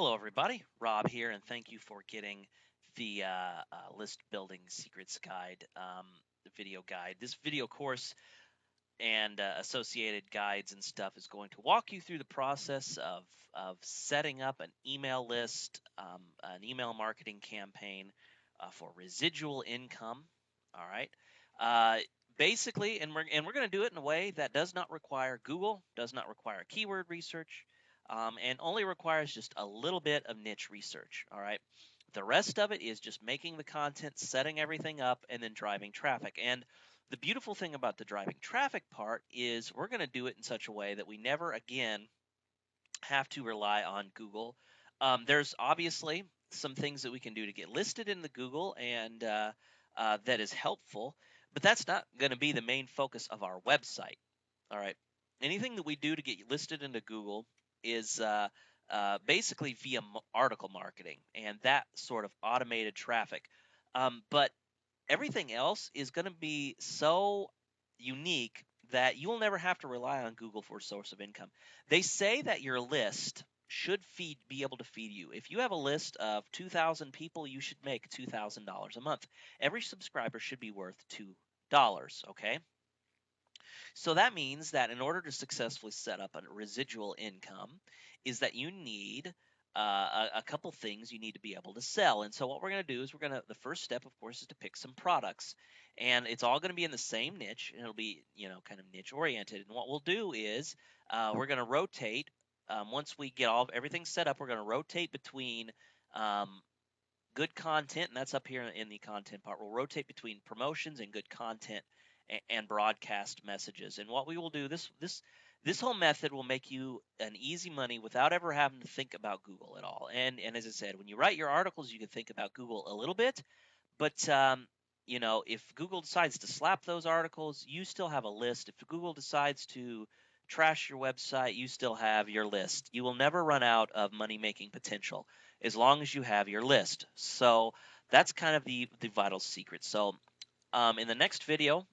Hello, everybody. Rob here, and thank you for getting the list building secrets guide, the video guide. This video course and associated guides and stuff is going to walk you through the process of setting up an email list, an email marketing campaign for residual income. All right. Uh, Basically, and we're going to do it in a way that does not require Google, does not require keyword research, and only requires just a little bit of niche research. All right. The rest of it is just making the content, setting everything up, and then driving traffic. And the beautiful thing about the driving traffic part is we're going to do it in such a way that we never again have to rely on Google. There's obviously some things that we can do to get listed in the Google, and that is helpful, but that's not going to be the main focus of our website. All right. Anything that we do to get listed into Google is basically via article marketing and that sort of automated traffic. But everything else is going to be so unique that you will never have to rely on Google for a source of income. They say that your list should be able to feed you. If you have a list of 2,000 people, you should make $2,000 a month. Every subscriber should be worth $2, okay? So that means that in order to successfully set up a residual income is that you need a couple things you need to be able to sell. And so what we're going to do is the first step, of course, is to pick some products. And it's all going to be in the same niche, and it'll be, kind of niche oriented. And what we'll do is we're going to rotate. Once we get everything set up, we're going to rotate between good content, and that's up here in the content part. We'll rotate between promotions and good content and broadcast messages. And what we will do, this whole method will make you an easy money without ever having to think about Google at all. And as I said, when you write your articles, you can think about Google a little bit, but if Google decides to slap those articles, you still have a list. If Google decides to trash your website, you still have your list. You will never run out of money making potential as long as you have your list. So that's kind of the vital secret. So in the next video,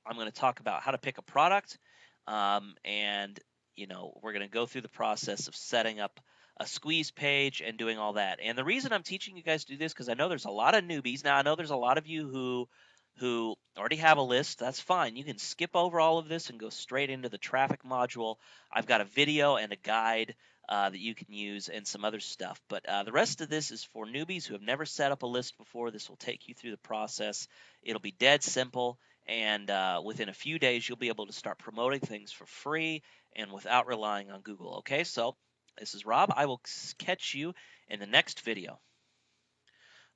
I'm going to talk about how to pick a product, and we're going to go through the process of setting up a squeeze page and doing all that. And the reason I'm teaching you guys to do this because I know there's a lot of newbies. Now I know there's a lot of you who already have a list. That's fine. You can skip over all of this and go straight into the traffic module. I've got a video and a guide that you can use and some other stuff. But the rest of this is for newbies who have never set up a list before. This will take you through the process. It'll be dead simple. And within a few days, you'll be able to start promoting things for free and without relying on Google. Okay, so this is Rob. I will catch you in the next video.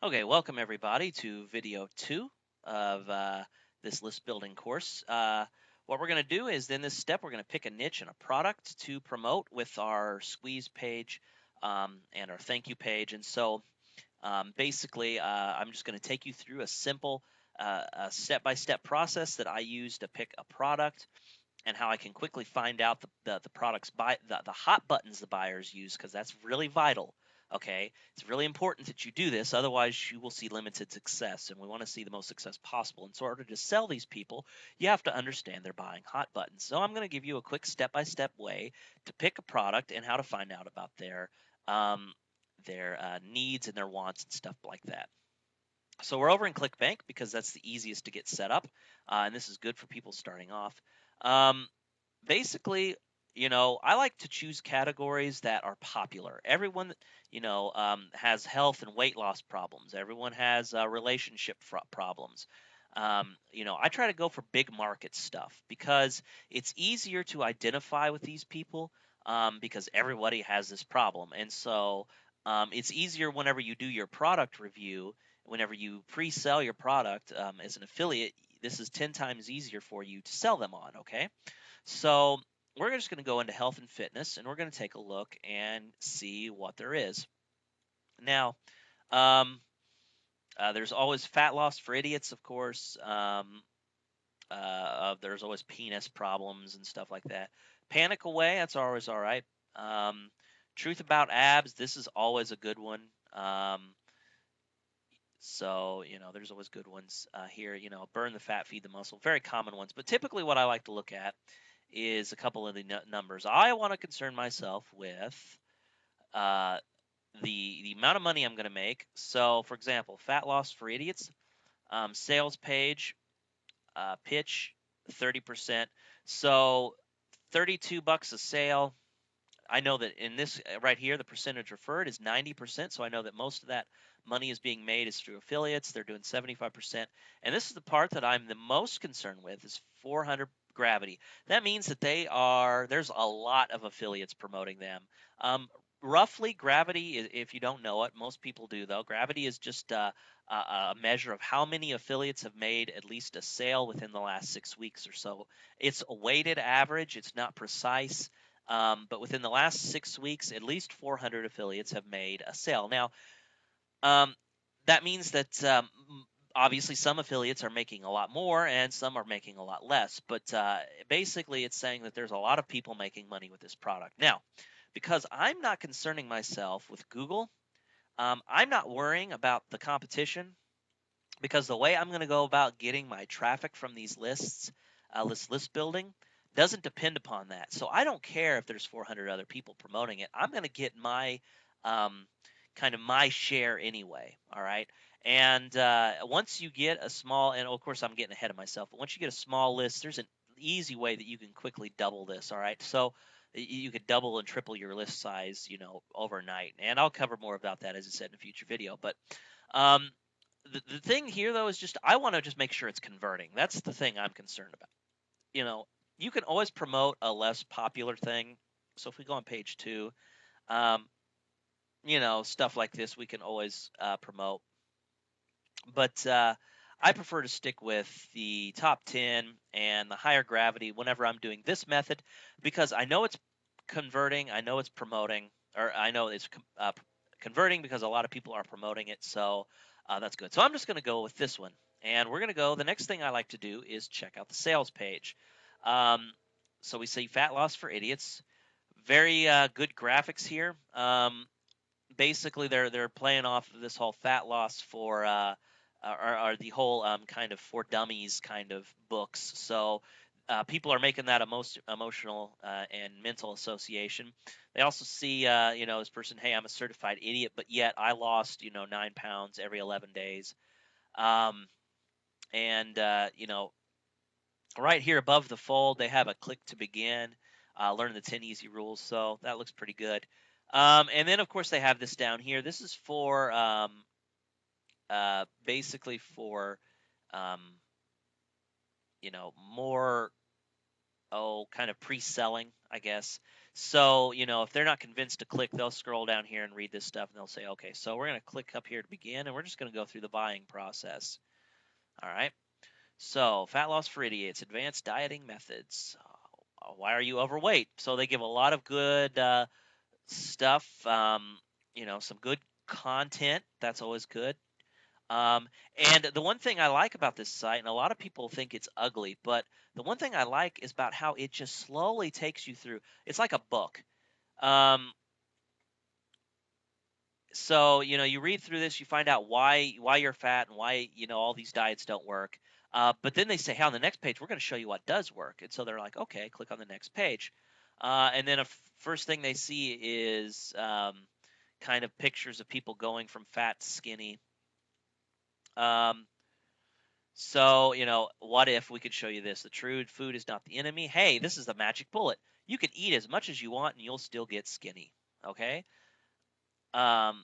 Okay, welcome everybody to video 2 of this list building course. What we're going to do is in this step, we're going to pick a niche and a product to promote with our squeeze page and our thank you page. And so basically, I'm just going to take you through a simple a step-by-step process that I use to pick a product and how I can quickly find out the products the hot buttons the buyers use, because that's really vital. Okay, it's really important that you do this, otherwise you will see limited success, and we want to see the most success possible. And so in order to sell these people, you have to understand they're buying hot buttons. So I'm going to give you a quick step-by-step way to pick a product and how to find out about their needs and their wants and stuff like that. So we're over in ClickBank because that's the easiest to get set up, and this is good for people starting off. Basically, I like to choose categories that are popular. Everyone, has health and weight loss problems. Everyone has relationship problems. I try to go for big market stuff because it's easier to identify with these people because everybody has this problem. And so it's easier whenever you do your product review, whenever you pre-sell your product as an affiliate, this is 10 times easier for you to sell them on, okay? So we're just going to go into health and fitness, and we're going to take a look and see what there is. Now, there's always fat loss for idiots, of course. There's always penis problems and stuff like that. Panic away, that's always all right. Truth about abs, this is always a good one. So, there's always good ones here. Burn the fat, feed the muscle, very common ones. But typically what I like to look at is a couple of the numbers. I want to concern myself with the amount of money I'm going to make. So, for example, Fat Loss for Idiots, sales page, pitch, 30%. So, $32 a sale. I know that in this right here, the percentage referred is 90%. So I know that most of that money is being made is through affiliates. They're doing 75%. And this is the part that I'm the most concerned with is 400 Gravity. That means that there's a lot of affiliates promoting them. Roughly, Gravity, if you don't know it, most people do though. Gravity is just a measure of how many affiliates have made at least a sale within the last 6 weeks or so. It's a weighted average. It's not precise. But within the last 6 weeks, at least 400 affiliates have made a sale. Now, um, that means that obviously some affiliates are making a lot more and some are making a lot less. But basically, it's saying that there's a lot of people making money with this product. Now, because I'm not concerning myself with Google, I'm not worrying about the competition because the way I'm going to go about getting my traffic from these lists, this list building, doesn't depend upon that. So I don't care if there's 400 other people promoting it. I'm going to get my um, kind of my share anyway. All right. And once you get a small, and of course I'm getting ahead of myself, but once you get a small list, there's an easy way that you can quickly double this. All right. So you could double and triple your list size, overnight. And I'll cover more about that, as I said, in a future video. But um, the thing here though is just I want to just make sure it's converting. That's the thing I'm concerned about. You know, you can always promote a less popular thing. So if we go on page 2, um, stuff like this we can always promote. But I prefer to stick with the top 10 and the higher gravity whenever I'm doing this method because I know it's converting, I know it's promoting, or I know it's converting because a lot of people are promoting it. So that's good. So I'm just going to go with this one. And we're going to go. The next thing I like to do is check out the sales page. Um, so we see Fat Loss for Idiots. Very good graphics here. Basically, they're playing off of this whole fat loss for or the whole kind of for dummies kind of books. So people are making that a most emotional and mental association. They also see this person, hey, I'm a certified idiot, but yet I lost 9 pounds every 11 days. Um, and right here above the fold, they have a click to begin. Learn the 10 easy rules. So that looks pretty good. And then, of course, they have this down here. This is for basically for, um, more, kind of pre-selling, I guess. So, if they're not convinced to click, they'll scroll down here and read this stuff and they'll say, okay, so we're going to click up here to begin and we're just going to go through the buying process. All right. So, fat loss for idiots, advanced dieting methods. Why are you overweight? So they give a lot of good stuff. Some good content. That's always good. And the one thing I like about this site, and a lot of people think it's ugly, but the one thing I like is about how it just slowly takes you through. It's like a book. Um, so you read through this, you find out why you're fat and why all these diets don't work. But then they say, hey, on the next page, we're going to show you what does work. And so they're like, okay, click on the next page. And then first thing they see is kind of pictures of people going from fat to skinny. So, what if we could show you this? The true food is not the enemy. Hey, this is the magic bullet. You can eat as much as you want and you'll still get skinny. Okay? Um,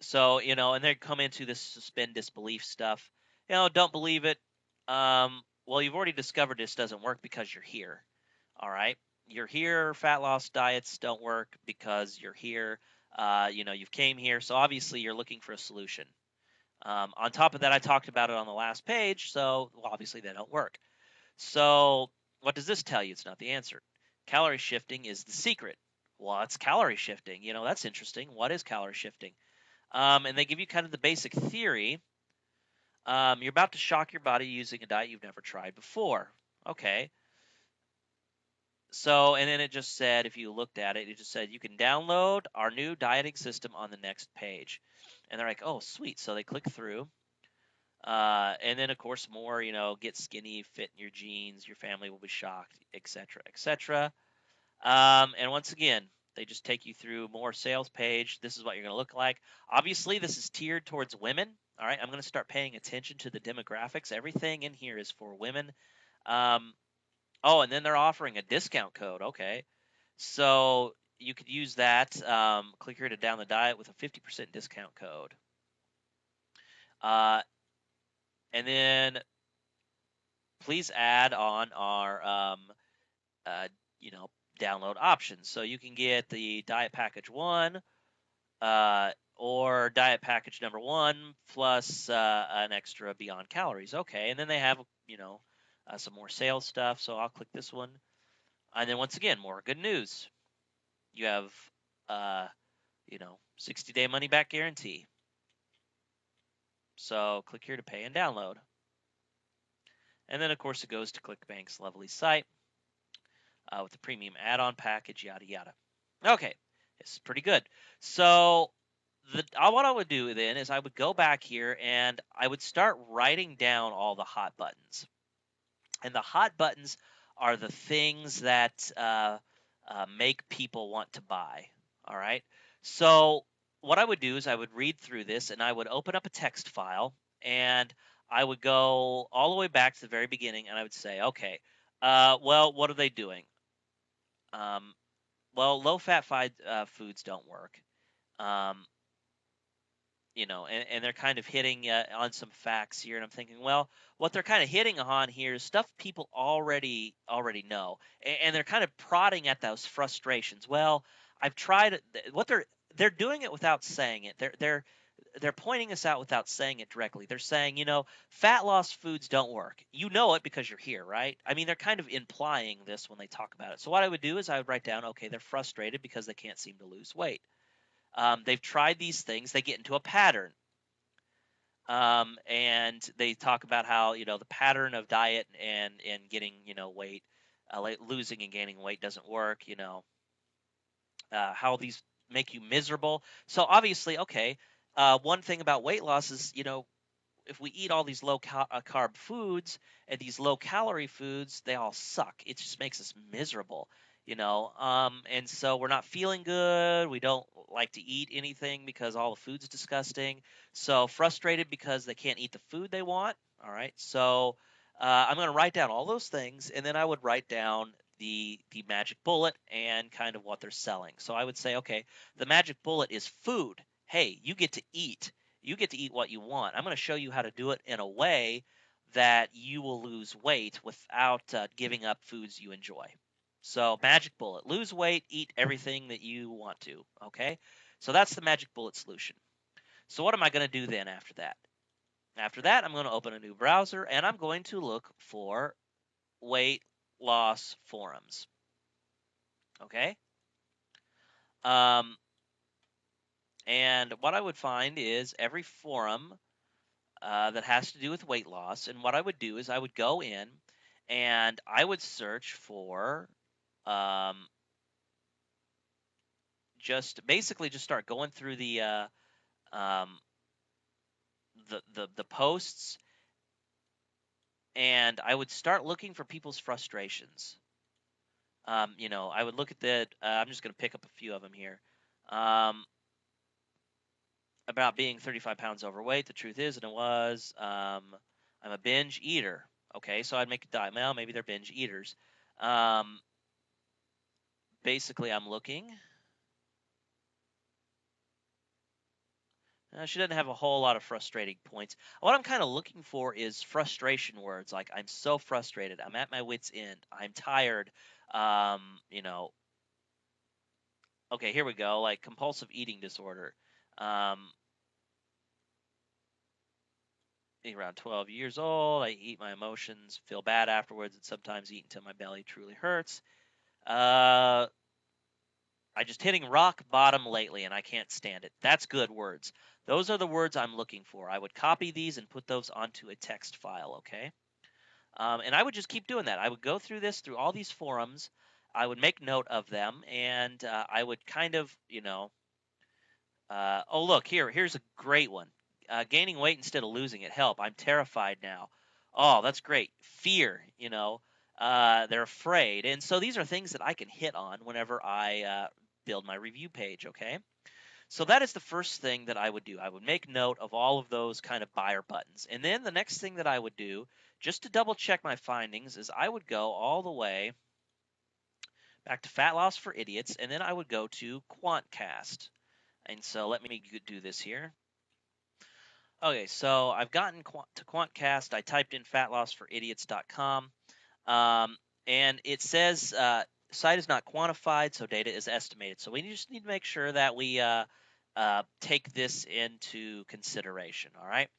so, and they come into this suspend disbelief stuff. Don't believe it. Well, you've already discovered this doesn't work because you're here. All right? You're here. Fat loss diets don't work because you're here. You've came here. So obviously you're looking for a solution. On top of that, I talked about it on the last page, so obviously they don't work. So what does this tell you? It's not the answer. Calorie shifting is the secret. Well, it's calorie shifting. That's interesting. What is calorie shifting? And they give you kind of the basic theory. You're about to shock your body using a diet you've never tried before. Okay. So, and then it just said, if you looked at it, it just said you can download our new dieting system on the next page. And they're like, oh, sweet. So they click through. And then, of course, more, get skinny, fit in your jeans, your family will be shocked, etc., etc. And once again, They just take you through more sales page. This is what you're going to look like. Obviously, this is tiered towards women. All right, I'm going to start paying attention to the demographics. Everything in here is for women. Oh, and then they're offering a discount code. Okay, so you could use that. Click here to down the diet with a 50% discount code. And then please add on our download options. So you can get the diet package 1 or diet package number 1 plus an extra Beyond Calories. Okay, and then they have some more sales stuff. So I'll click this one, and then once again, more good news. You have 60-day money back guarantee. So click here to pay and download. And then, of course, it goes to ClickBank's lovely site with the premium add-on package, yada, yada. Okay, this is pretty good. So what I would do then is I would go back here and I would start writing down all the hot buttons. And the hot buttons are the things that make people want to buy. All right. So what I would do is I would read through this and I would open up a text file and I would go all the way back to the very beginning and I would say, okay, well, what are they doing? Well, low-fat foods don't work. And they're kind of hitting on some facts here, and I'm thinking, well, what they're kind of hitting on here is stuff people already know, and they're kind of prodding at those frustrations. Well, I've tried what they're doing it without saying it. They're pointing us out without saying it directly. They're saying, fat loss foods don't work. You know it because you're here, right? I mean, they're kind of implying this when they talk about it. So what I would do is I would write down, okay, they're frustrated because they can't seem to lose weight. They've tried these things. They get into a pattern. And they talk about how, the pattern of diet and getting, weight, losing and gaining weight doesn't work, how these make you miserable. So obviously, okay, one thing about weight loss is, if we eat all these low carb foods and these low calorie foods, they all suck. It just makes us miserable, and so we're not feeling good. We don't like to eat anything because all the food's disgusting. So frustrated because they can't eat the food they want. All right. So I'm going to write down all those things, and then I would write down the magic bullet and kind of what they're selling. So I would say, okay, the magic bullet is food. Hey, you get to eat. You get to eat what you want. I'm going to show you how to do it in a way that you will lose weight without giving up foods you enjoy. So magic bullet, lose weight, eat everything that you want to, okay? So that's the magic bullet solution. So what am I going to do then after that? After that, I'm going to open a new browser and I'm going to look for weight loss forums, okay? And what I would find is every forum that has to do with weight loss. And what I would do is I would go in and I would search for just start going through the posts, and I would start looking for people's frustrations. I would look at I'm just going to pick up a few of them here. About being 35 pounds overweight. The truth is, and it was, I'm a binge eater. Okay, so I'd make a diet. Well, maybe they're binge eaters. Basically, I'm looking. She doesn't have a whole lot of frustrating points. What I'm kind of looking for is frustration words, like I'm so frustrated. I'm at my wit's end. I'm tired. Okay, here we go. Like compulsive eating disorder. Around 12 years old, I eat my emotions, feel bad afterwards, and sometimes eat until my belly truly hurts. I just hitting rock bottom lately, and I can't stand it. That's good words. Those are the words I'm looking for. I would copy these and put those onto a text file, okay? And I would just keep doing that. I would go through all these forums. I would make note of them, and I would kind of, oh, look, here's a great one. Gaining weight instead of losing it. Help, I'm terrified now. Oh, that's great. Fear, they're afraid. And so these are things that I can hit on whenever I build my review page, okay? So that is the first thing that I would do. I would make note of all of those kind of buyer buttons. And then the next thing that I would do, just to double check my findings, is I would go all the way back to Fat Loss for Idiots, and then I would go to Quantcast. And so let me do this here. Okay, so I've gotten to Quantcast. I typed in fatlossforidiots.com, and it says site is not quantified, so data is estimated. So we just need to make sure that we take this into consideration. All right,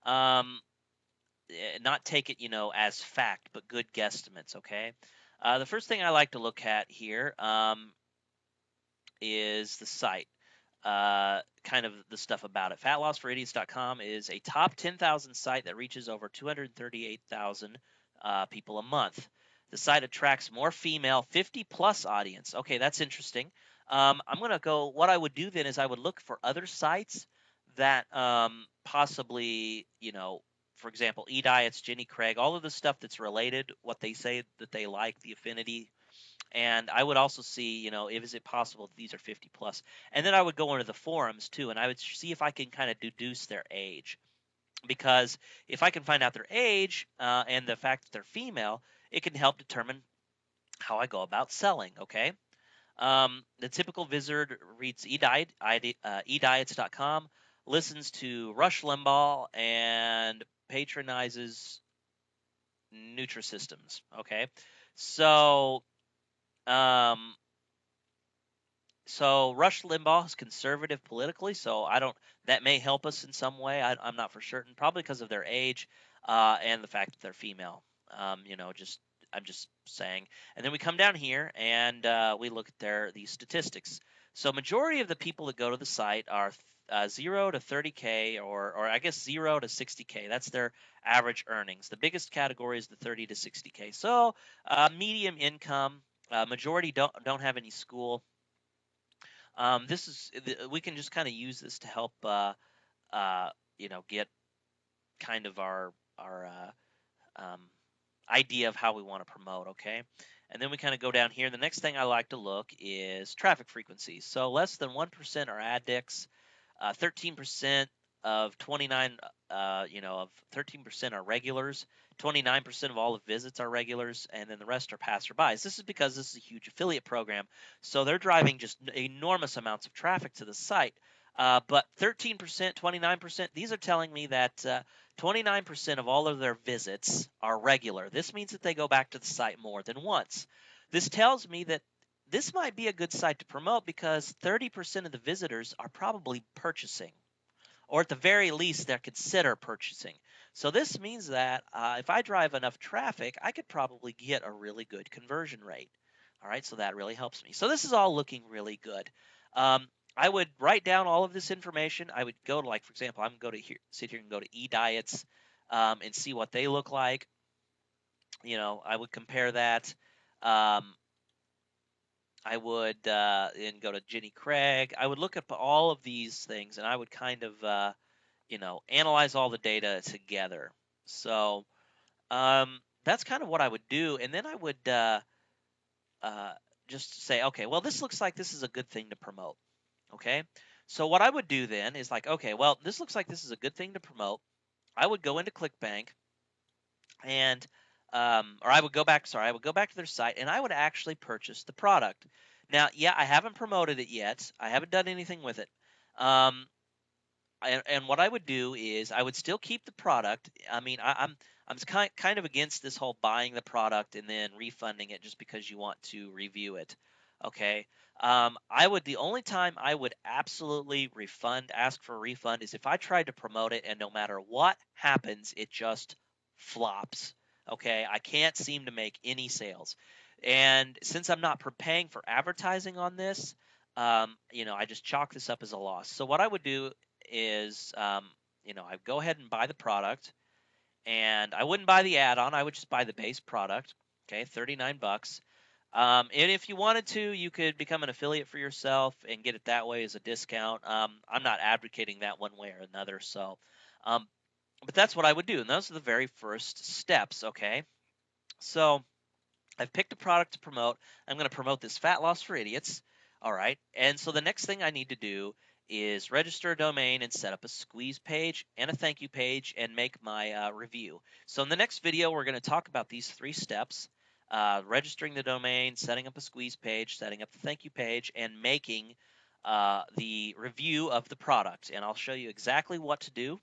not take it, as fact, but good guesstimates. Okay. The first thing I like to look at here is the site. Kind of the stuff about it. FatLossForIdiots.com is a top 10,000 site that reaches over 238,000 people a month. The site attracts more female 50 plus audience. Okay, that's interesting. I'm going to go, what I would do then is I would look for other sites that possibly, for example, eDiets, Jenny Craig, all of the stuff that's related, what they say that they like, the affinity. And I would also see, is it possible that these are 50 plus? And then I would go into the forums too, and I would see if I can kind of deduce their age. Because if I can find out their age and the fact that they're female, it can help determine how I go about selling, okay? The typical visitor reads ediets.com, listens to Rush Limbaugh, and patronizes Nutrisystems, okay? So um, So Rush Limbaugh is conservative politically, so that may help us in some way. I'm not for certain, probably because of their age and the fact that they're female. I'm just saying. And then we come down here and we look at these statistics. So majority of the people that go to the site are 0 to 30K or I guess 0 to 60K. That's their average earnings. The biggest category is the 30 to 60K. So medium income. Majority don't have any school. We can just kind of use this to help get kind of our idea of how we want to promote. Okay, and then we kind of go down here. The next thing I like to look is traffic frequencies. So less than 1% are addicts. 13% of 29, of 13% are regulars. 29% of all the visits are regulars, and then the rest are passerbys. This is because this is a huge affiliate program, so they're driving just enormous amounts of traffic to the site. But 13%, 29%, these are telling me that 29% of all of their visits are regular. This means that they go back to the site more than once. This tells me that this might be a good site to promote because 30% of the visitors are probably purchasing, or at the very least, they're consider purchasing. So this means that if I drive enough traffic, I could probably get a really good conversion rate. All right, so that really helps me. So this is all looking really good. I would write down all of this information. I would go to, like, for example, I'm going to sit here and go to eDiets and see what they look like. I would compare that. I would and go to Jenny Craig. I would look up all of these things, and I would kind of, analyze all the data together. So that's kind of what I would do, and then I would just say, okay, well, this looks like this is a good thing to promote. Okay, so what I would do then is like, okay, well, this looks like this is a good thing to promote. I would go into ClickBank, and I would go back to their site, and I would actually purchase the product. Now, yeah, I haven't promoted it yet. I haven't done anything with it. And what I would do is I would still keep the product. I mean, I'm kind of against this whole buying the product and then refunding it just because you want to review it. Okay. The only time I would absolutely ask for a refund is if I tried to promote it and no matter what happens, it just flops. Okay. I can't seem to make any sales. And since I'm not paying for advertising on this, I just chalk this up as a loss. So what I would do is, I'd go ahead and buy the product, and I wouldn't buy the add-on. I would just buy the base product. Okay, $39. And if you wanted to, you could become an affiliate for yourself and get it that way as a discount. I'm not advocating that one way or another. So, but that's what I would do, and those are the very first steps. Okay, so I've picked a product to promote. I'm going to promote this Fat Loss for Idiots. All right. And so the next thing I need to do is register a domain and set up a squeeze page and a thank you page and make my review. So in the next video, we're going to talk about these 3 steps: registering the domain, setting up a squeeze page, setting up the thank you page, and making the review of the product. And I'll show you exactly what to do,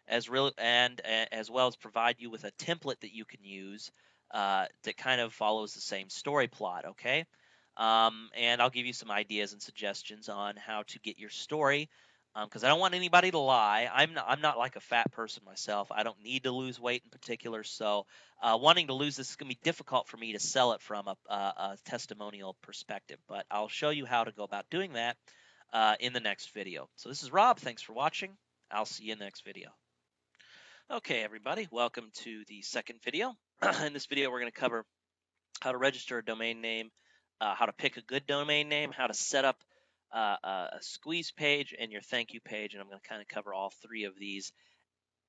as well as provide you with a template that you can use that kind of follows the same story plot. Okay. And I'll give you some ideas and suggestions on how to get your story, because I don't want anybody to lie. I'm not like a fat person myself. I don't need to lose weight in particular. So wanting to lose this is going to be difficult for me to sell it from a testimonial perspective. But I'll show you how to go about doing that in the next video. So this is Rob. Thanks for watching. I'll see you in the next video. Okay, everybody, welcome to the second video. In this video, we're going to cover how to register a domain name, how to pick a good domain name, how to set up a squeeze page and your thank you page. And I'm going to kind of cover all 3 of these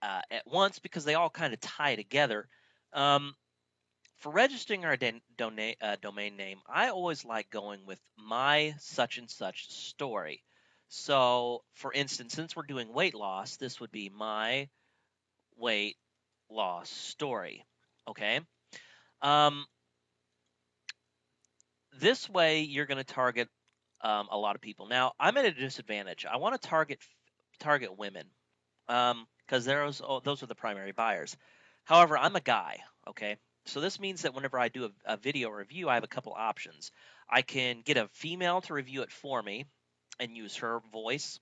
at once because they all kind of tie together. For registering our domain name, I always like going with my such and such story. So, for instance, since we're doing weight loss, this would be my weight loss story. Okay. Um, this way, you're going to target a lot of people. Now, I'm at a disadvantage. I want to target women because those are the primary buyers. However, I'm a guy. Okay. So this means that whenever I do a video review, I have a couple options. I can get a female to review it for me and use her voice,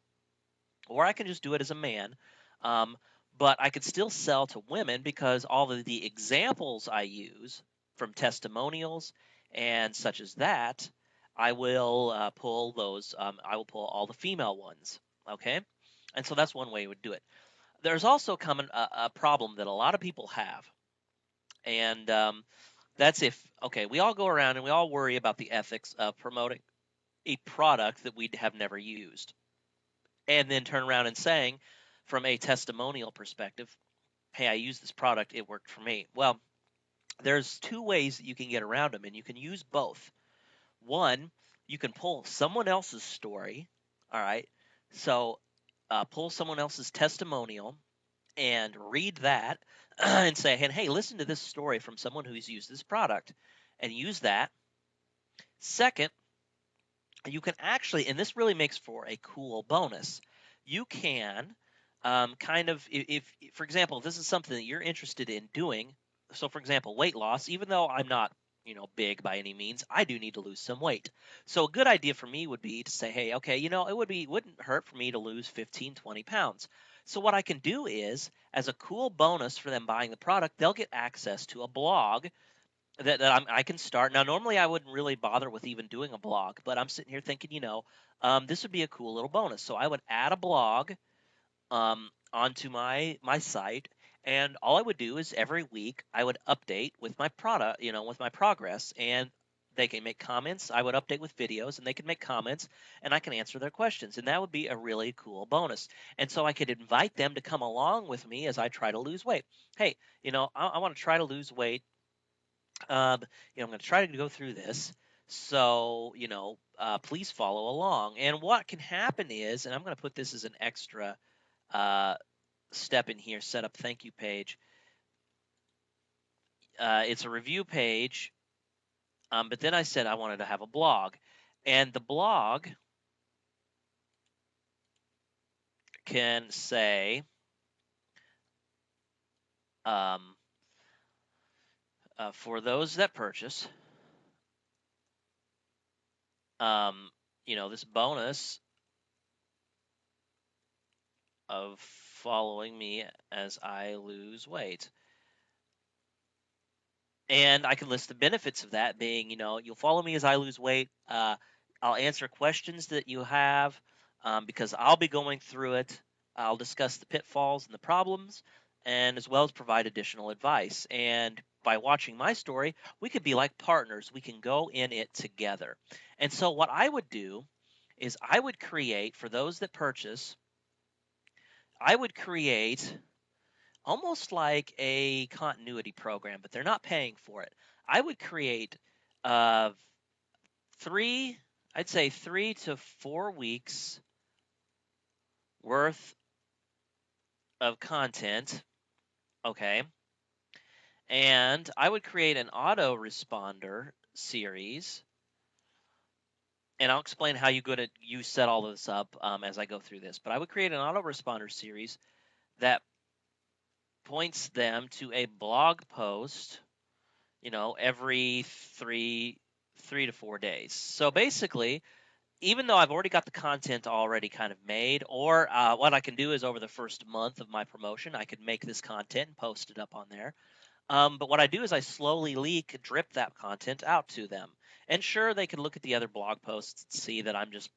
or I can just do it as a man. Um, but I could still sell to women because all of the examples I use from testimonials and such as that, I will pull those. I will pull all the female ones. Okay, and so that's one way you would do it. There's also a problem that a lot of people have, and that's if we all go around and we all worry about the ethics of promoting a product that we have never used, and then turn around and saying, from a testimonial perspective, hey, I used this product, it worked for me. Well, there's 2 ways that you can get around them, and you can use both. One, you can pull someone else's story. All right. So pull someone else's testimonial and read that and say, hey, listen to this story from someone who's used this product, and use that. Second, you can actually, and this really makes for a cool bonus, you can kind of, if, for example, if this is something that you're interested in doing, so for example, weight loss, even though I'm not, big by any means, I do need to lose some weight. So a good idea for me would be to say, hey, okay, wouldn't hurt for me to lose 15, 20 pounds. So what I can do is, as a cool bonus for them buying the product, they'll get access to a blog that I can start. Now, normally I wouldn't really bother with even doing a blog, but I'm sitting here thinking, this would be a cool little bonus. So I would add a blog onto my site, and all I would do is every week I would update with my product, with my progress, and they can make comments. I would update with videos, and they can make comments, and I can answer their questions, and that would be a really cool bonus. And so I could invite them to come along with me as I try to lose weight. Hey, I want to try to lose weight. I'm going to try to go through this. So, please follow along. And what can happen is, and I'm going to put this as an extra uh, step in here, set up thank you page. It's a review page, but then I said I wanted to have a blog. And the blog can say, for those that purchase, this bonus of following me as I lose weight. And I can list the benefits of that being, you'll follow me as I lose weight. I'll answer questions that you have because I'll be going through it. I'll discuss the pitfalls and the problems, and as well as provide additional advice. And by watching my story, we could be like partners. We can go in it together. And so, what I would do is I would create, for those that purchase, I would create almost like a continuity program, but they're not paying for it. I would create 3 I'd say 3 to 4 weeks worth of content, okay? And I would create an autoresponder series, and I'll explain how you set all of this up as I go through this. But I would create an autoresponder series that points them to a blog post, every three to 4 days. So basically, even though I've already got the content already kind of made, or what I can do is over the first month of my promotion, I could make this content and post it up on there. But what I do is I slowly drip that content out to them. And sure, they can look at the other blog posts and see that I'm just,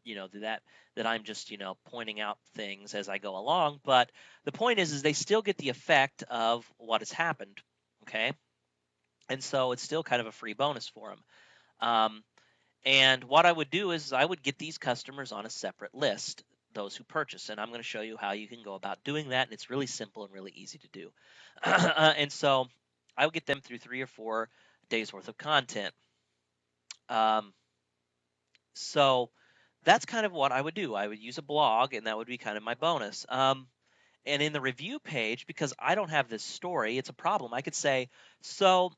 that I'm just, pointing out things as I go along. But the point is they still get the effect of what has happened. Okay. And so it's still kind of a free bonus for them. Um, and what I would do is I would get these customers on a separate list, those who purchase. And I'm going to show you how you can go about doing that. And it's really simple and really easy to do. And so I would get them through 3 or 4 days worth of content. Um, so that's kind of what I would do. I would use a blog, and that would be kind of my bonus. And in the review page, because I don't have this story, it's a problem. I could say, so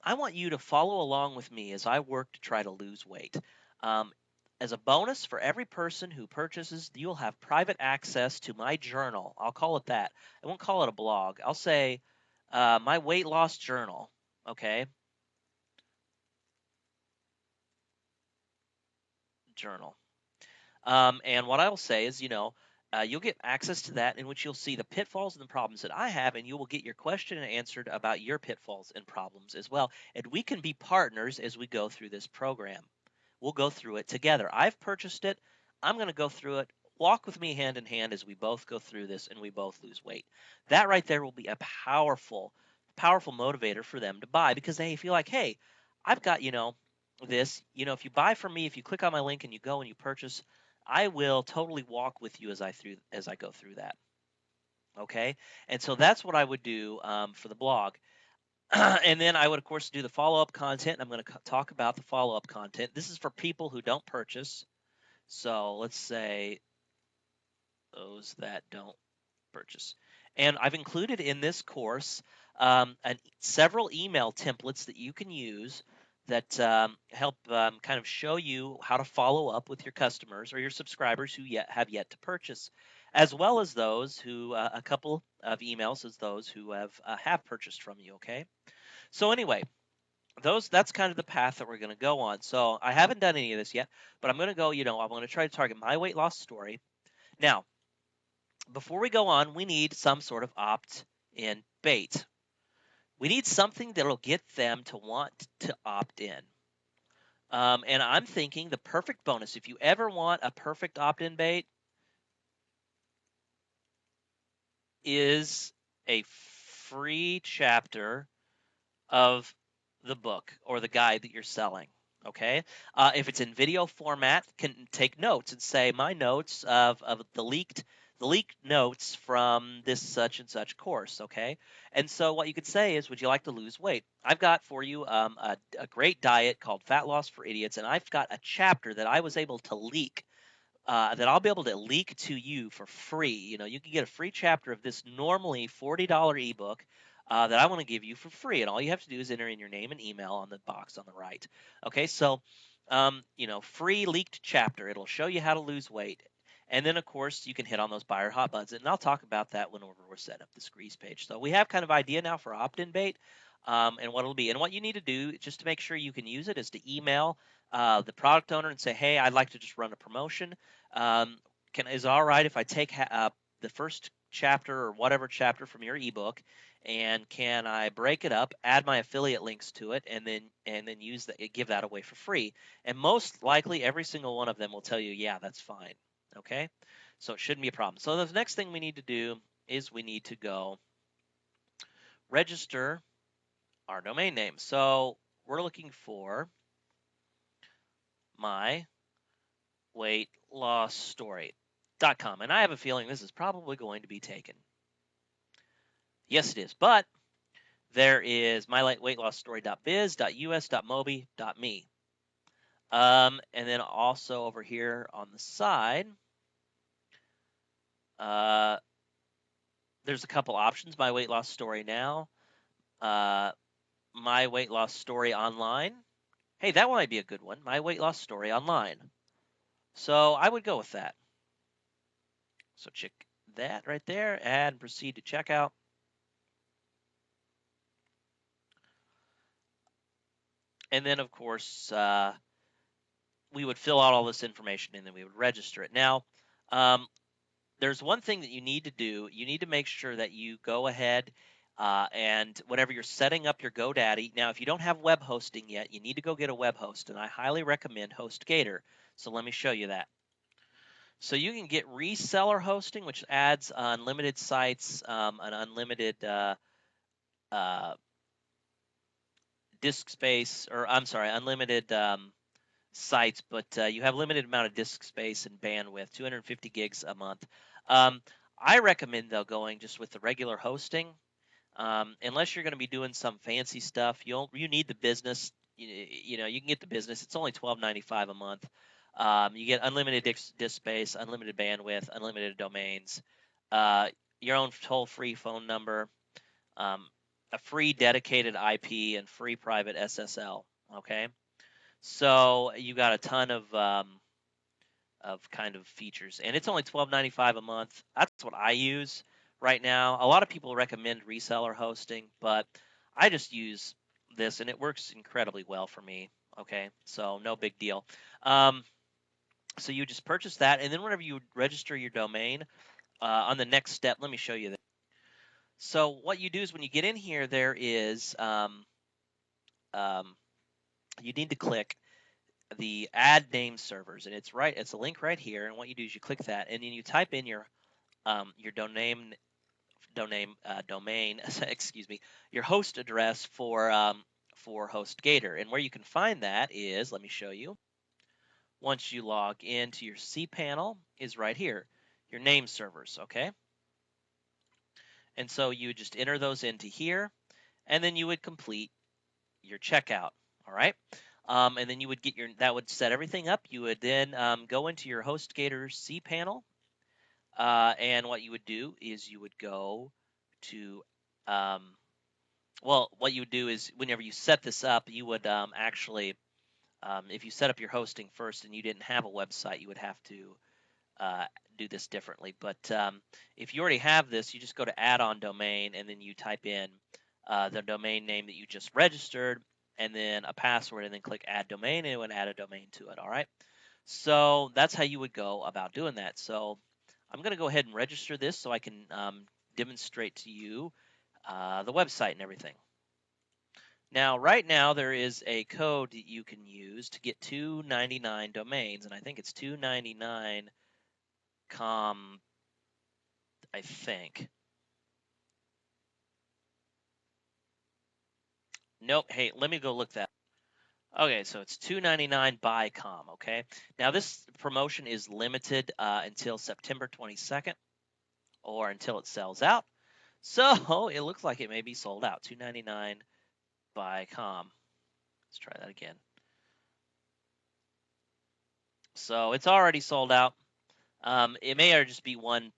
I want you to follow along with me as I work to try to lose weight. Um, as a bonus for every person who purchases, you'll have private access to my journal. I'll call it that. I won't call it a blog. I'll say my weight loss journal. Okay, journal. And what I will say is, you'll get access to that in which you'll see the pitfalls and the problems that I have, and you will get your question answered about your pitfalls and problems as well. And we can be partners as we go through this program. We'll go through it together. I've purchased it. I'm going to go through it. Walk with me hand in hand as we both go through this and we both lose weight. That right there will be a powerful motivator for them to buy because they feel like, hey, I've got, this, if you buy from me, if you click on my link and you go and you purchase, I will totally walk with you as I go through that. Okay, and so that's what I would do for the blog, and then I would of course do the follow up content. I'm going to talk about the follow up content. This is for people who don't purchase. So let's say those that don't purchase, and I've included in this course several email templates that you can use that help kind of show you how to follow up with your customers or your subscribers who have yet to purchase, as well as those who a couple of emails as those who have purchased from you. Okay, so anyway, that's kind of the path that we're going to go on. So I haven't done any of this yet, but I'm going to go. I'm going to try to target my weight loss story. Now, before we go on, we need some sort of opt-in bait. We need something that'll get them to want to opt in. And I'm thinking the perfect bonus, if you ever want a perfect opt-in bait, is a free chapter of the book or the guide that you're selling. Okay, if it's in video format, can take notes and say my notes of the leaked notes from this such and such course. Okay, and so what you could say is, would you like to lose weight? I've got for you a great diet called Fat Loss for Idiots, and I've got a chapter that I was able to leak. That I'll be able to leak to you for free. You can get a free chapter of this normally $40 ebook that I want to give you for free. And all you have to do is enter in your name and email on the box on the right. Okay, so, free leaked chapter. It'll show you how to lose weight. And then, of course, you can hit on those buyer hot buttons. And I'll talk about that whenever we're setting up the squeeze page. So we have kind of idea now for opt-in bait and what it'll be. And what you need to do, just to make sure you can use it, is to email the product owner and say, hey, I'd like to just run a promotion. Is it all right if I take the first chapter or whatever chapter from your ebook, and can I break it up, add my affiliate links to it, and then give that away for free? And most likely, every single one of them will tell you, yeah, that's fine. Okay, so it shouldn't be a problem. So the next thing we need to do is we need to go register our domain name. So we're looking for my weight loss story.com. And I have a feeling this is probably going to be taken. Yes, it is. But there is myweightlossstory.biz.us.mobi.me. And then also over here on the side, there's a couple options. My weight loss story now, my weight loss story online. Hey, that might be a good one. My weight loss story online. So I would go with that. So check that right there and proceed to checkout. And then, of course, we would fill out all this information and then we would register it. Now, there's one thing that you need to do. You need to make sure that you go ahead and whenever you're setting up your GoDaddy. Now, if you don't have web hosting yet, you need to go get a web host, and I highly recommend HostGator. So let me show you that. So you can get reseller hosting, which adds unlimited sites, an unlimited disk space, or I'm sorry, unlimited sites, but you have limited amount of disk space and bandwidth, 250 gigs a month. I recommend though going just with the regular hosting, unless you're going to be doing some fancy stuff. You need the business. You know, you can get the business. It's only $12.95 a month. You get unlimited disk space, unlimited bandwidth, unlimited domains, your own toll-free phone number, a free dedicated IP, and free private SSL. Okay, so you got a ton of kind of features, and it's only $12.95 a month. That's what I use right now. A lot of people recommend reseller hosting, but I just use this, and it works incredibly well for me. Okay, so no big deal. So you just purchase that, and then whenever you register your domain, on the next step, let me show you that. So what you do is when you get in here, there is you need to click the add name servers, and it's a link right here. And what you do is you click that, and then you type in your domain excuse me, your host address for HostGator. And where you can find that is, let me show you. Once you log into your cPanel, is right here, your name servers. Okay, and so you would just enter those into here, and then you would complete your checkout. All right. And then you would get that would set everything up. You would then go into your HostGator cPanel, and what you would do is you would go to, well, what you would do is whenever you set this up, you would actually, if you set up your hosting first and you didn't have a website, you would have to do this differently. But if you already have this, you just go to add-on domain, and then you type in the domain name that you just registered, and then a password, and then click add domain, and it would add a domain to it. All right. So that's how you would go about doing that. So I'm going to go ahead and register this so I can demonstrate to you the website and everything. Now, right now, there is a code that you can use to get 299 domains, and I think it's 299 com, I think. Nope. Hey, let me go look that. Okay, so it's $2.99 by com. Okay, now this promotion is limited until September 22nd, or until it sells out. So it looks like it may be sold out. $2.99 by com. Let's try that again. So it's already sold out. It may just be one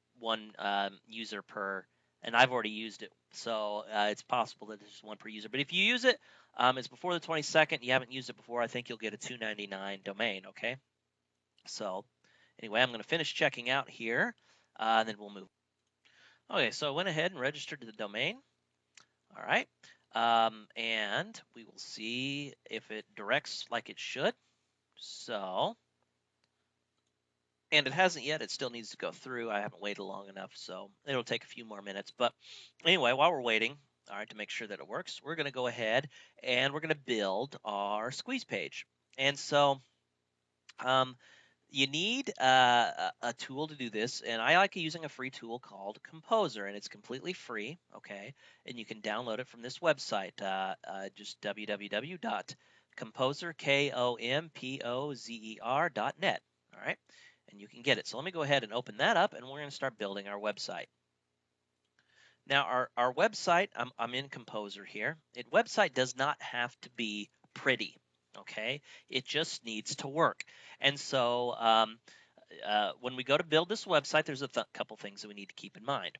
user per, and I've already used it, so it's possible that there's one per user. But if you use it, it's before the 22nd. You haven't used it before, I think you'll get a $2.99 domain. Okay. So anyway, I'm going to finish checking out here, and then we'll move. Okay, so I went ahead and registered the domain. All right, and we will see if it directs like it should. So. And it hasn't yet. It still needs to go through. I haven't waited long enough, so it'll take a few more minutes. But anyway, while we're waiting, all right, to make sure that it works, we're going to go ahead and we're going to build our squeeze page. And so you need a tool to do this, and I like using a free tool called Composer, and it's completely free, okay? And you can download it from this website, just www.composer.net, all right? And you can get it. So let me go ahead and open that up, and we're going to start building our website. Now, our website, I'm in Composer here. Website does not have to be pretty, Okay, it just needs to work. And so when we go to build this website, there's a couple things that we need to keep in mind.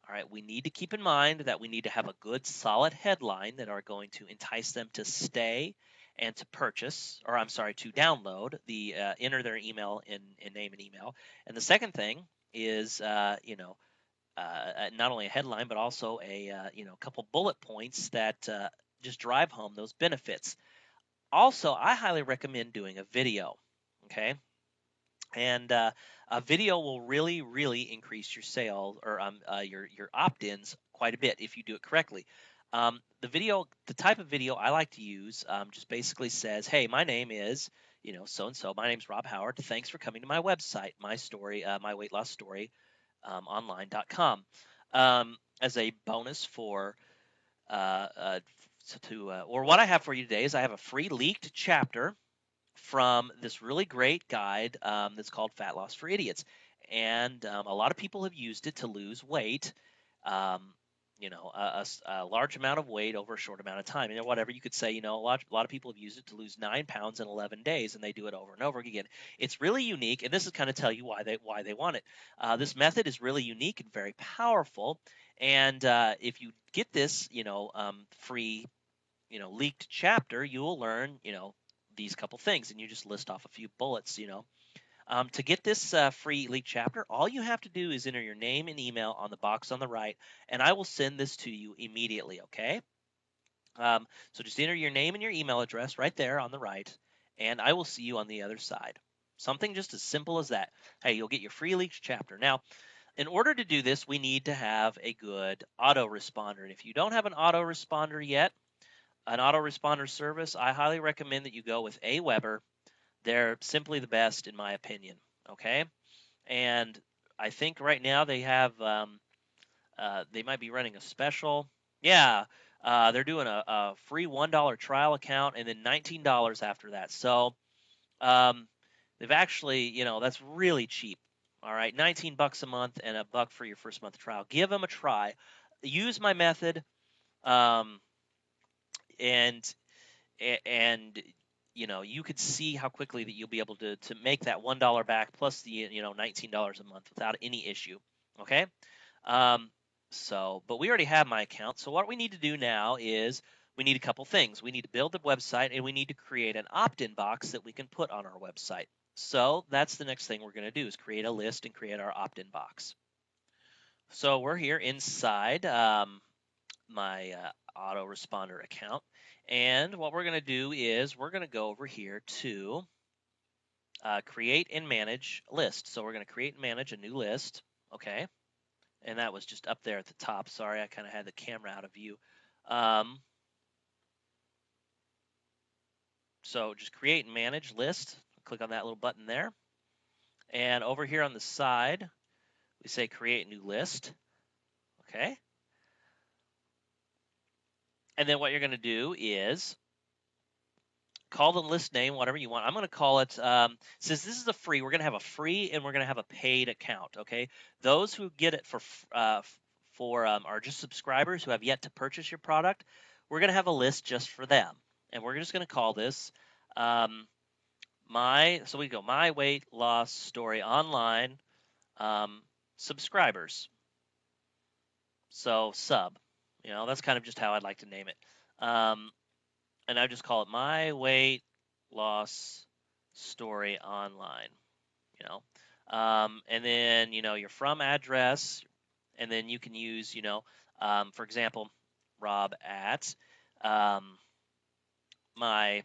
All right, we need to keep in mind that we need to have a good solid headline that are going to entice them to stay and to purchase, or I'm sorry, to download the enter their email in name and email. And the second thing is, not only a headline but also a couple bullet points that just drive home those benefits. Also, I highly recommend doing a video. Okay, and a video will really increase your sales or your opt-ins quite a bit if you do it correctly. The type of video I like to use, just basically says, "Hey, my name is so and so. My name's Rob Howard. Thanks for coming to my website, my story, my weight loss story online.com." As a bonus for or what I have for you today is I have a free leaked chapter from this really great guide that's called Fat Loss for Idiots. And a lot of people have used it to lose weight, um, a large amount of weight over a short amount of time. Whatever you could say, a lot of people have used it to lose 9 pounds in 11 days, and they do it over and over again. It's really unique, and this is kind of tell you why they want it. This method is really unique and very powerful. And if you get this, free, leaked chapter, you will learn, these couple things, and you just list off a few bullets. To get this free leaked chapter, all you have to do is enter your name and email on the box on the right, and I will send this to you immediately. Okay. So just enter your name and your email address right there on the right, and I will see you on the other side. Something just as simple as that. Hey, you'll get your free leaked chapter. Now, in order to do this, we need to have a good autoresponder. And if you don't have an autoresponder yet, an autoresponder service, I highly recommend that you go with Aweber. They're simply the best, in my opinion. Okay, and I think right now they have they might be running a special. Yeah, they're doing a free $1 trial account and then $19 after that. So they've actually, that's really cheap. All right, 19 bucks a month and a buck for your first month trial. Give them a try. Use my method, um, and and you could see how quickly that you'll be able to make that $1 back plus the $19 a month without any issue. Okay. um, but we already have my account, so what we need to do now is we need a couple things. We need to build a website, and we need to create an opt-in box that we can put on our website. So that's the next thing we're going to do, is create a list and create our opt-in box. So we're here inside my autoresponder account. And what we're going to do is we're going to go over here to create and manage list. So we're going to create and manage a new list. Okay. And that was just up there at the top. Sorry, I kind of had the camera out of view. So just create and manage list. Click on that little button there. And over here on the side, we say create new list. Okay. And then what you're going to do is call the list name whatever you want. I'm going to call it, since this is a free, we're going to have a free and we're going to have a paid account. Okay. Those who get it are just subscribers who have yet to purchase your product. We're going to have a list just for them. And we're just going to call this so we go my weight loss story online subscribers. So sub, that's kind of just how I'd like to name it. And I just call it my weight loss story online, and then, your from address, and then you can use, for example, Rob at my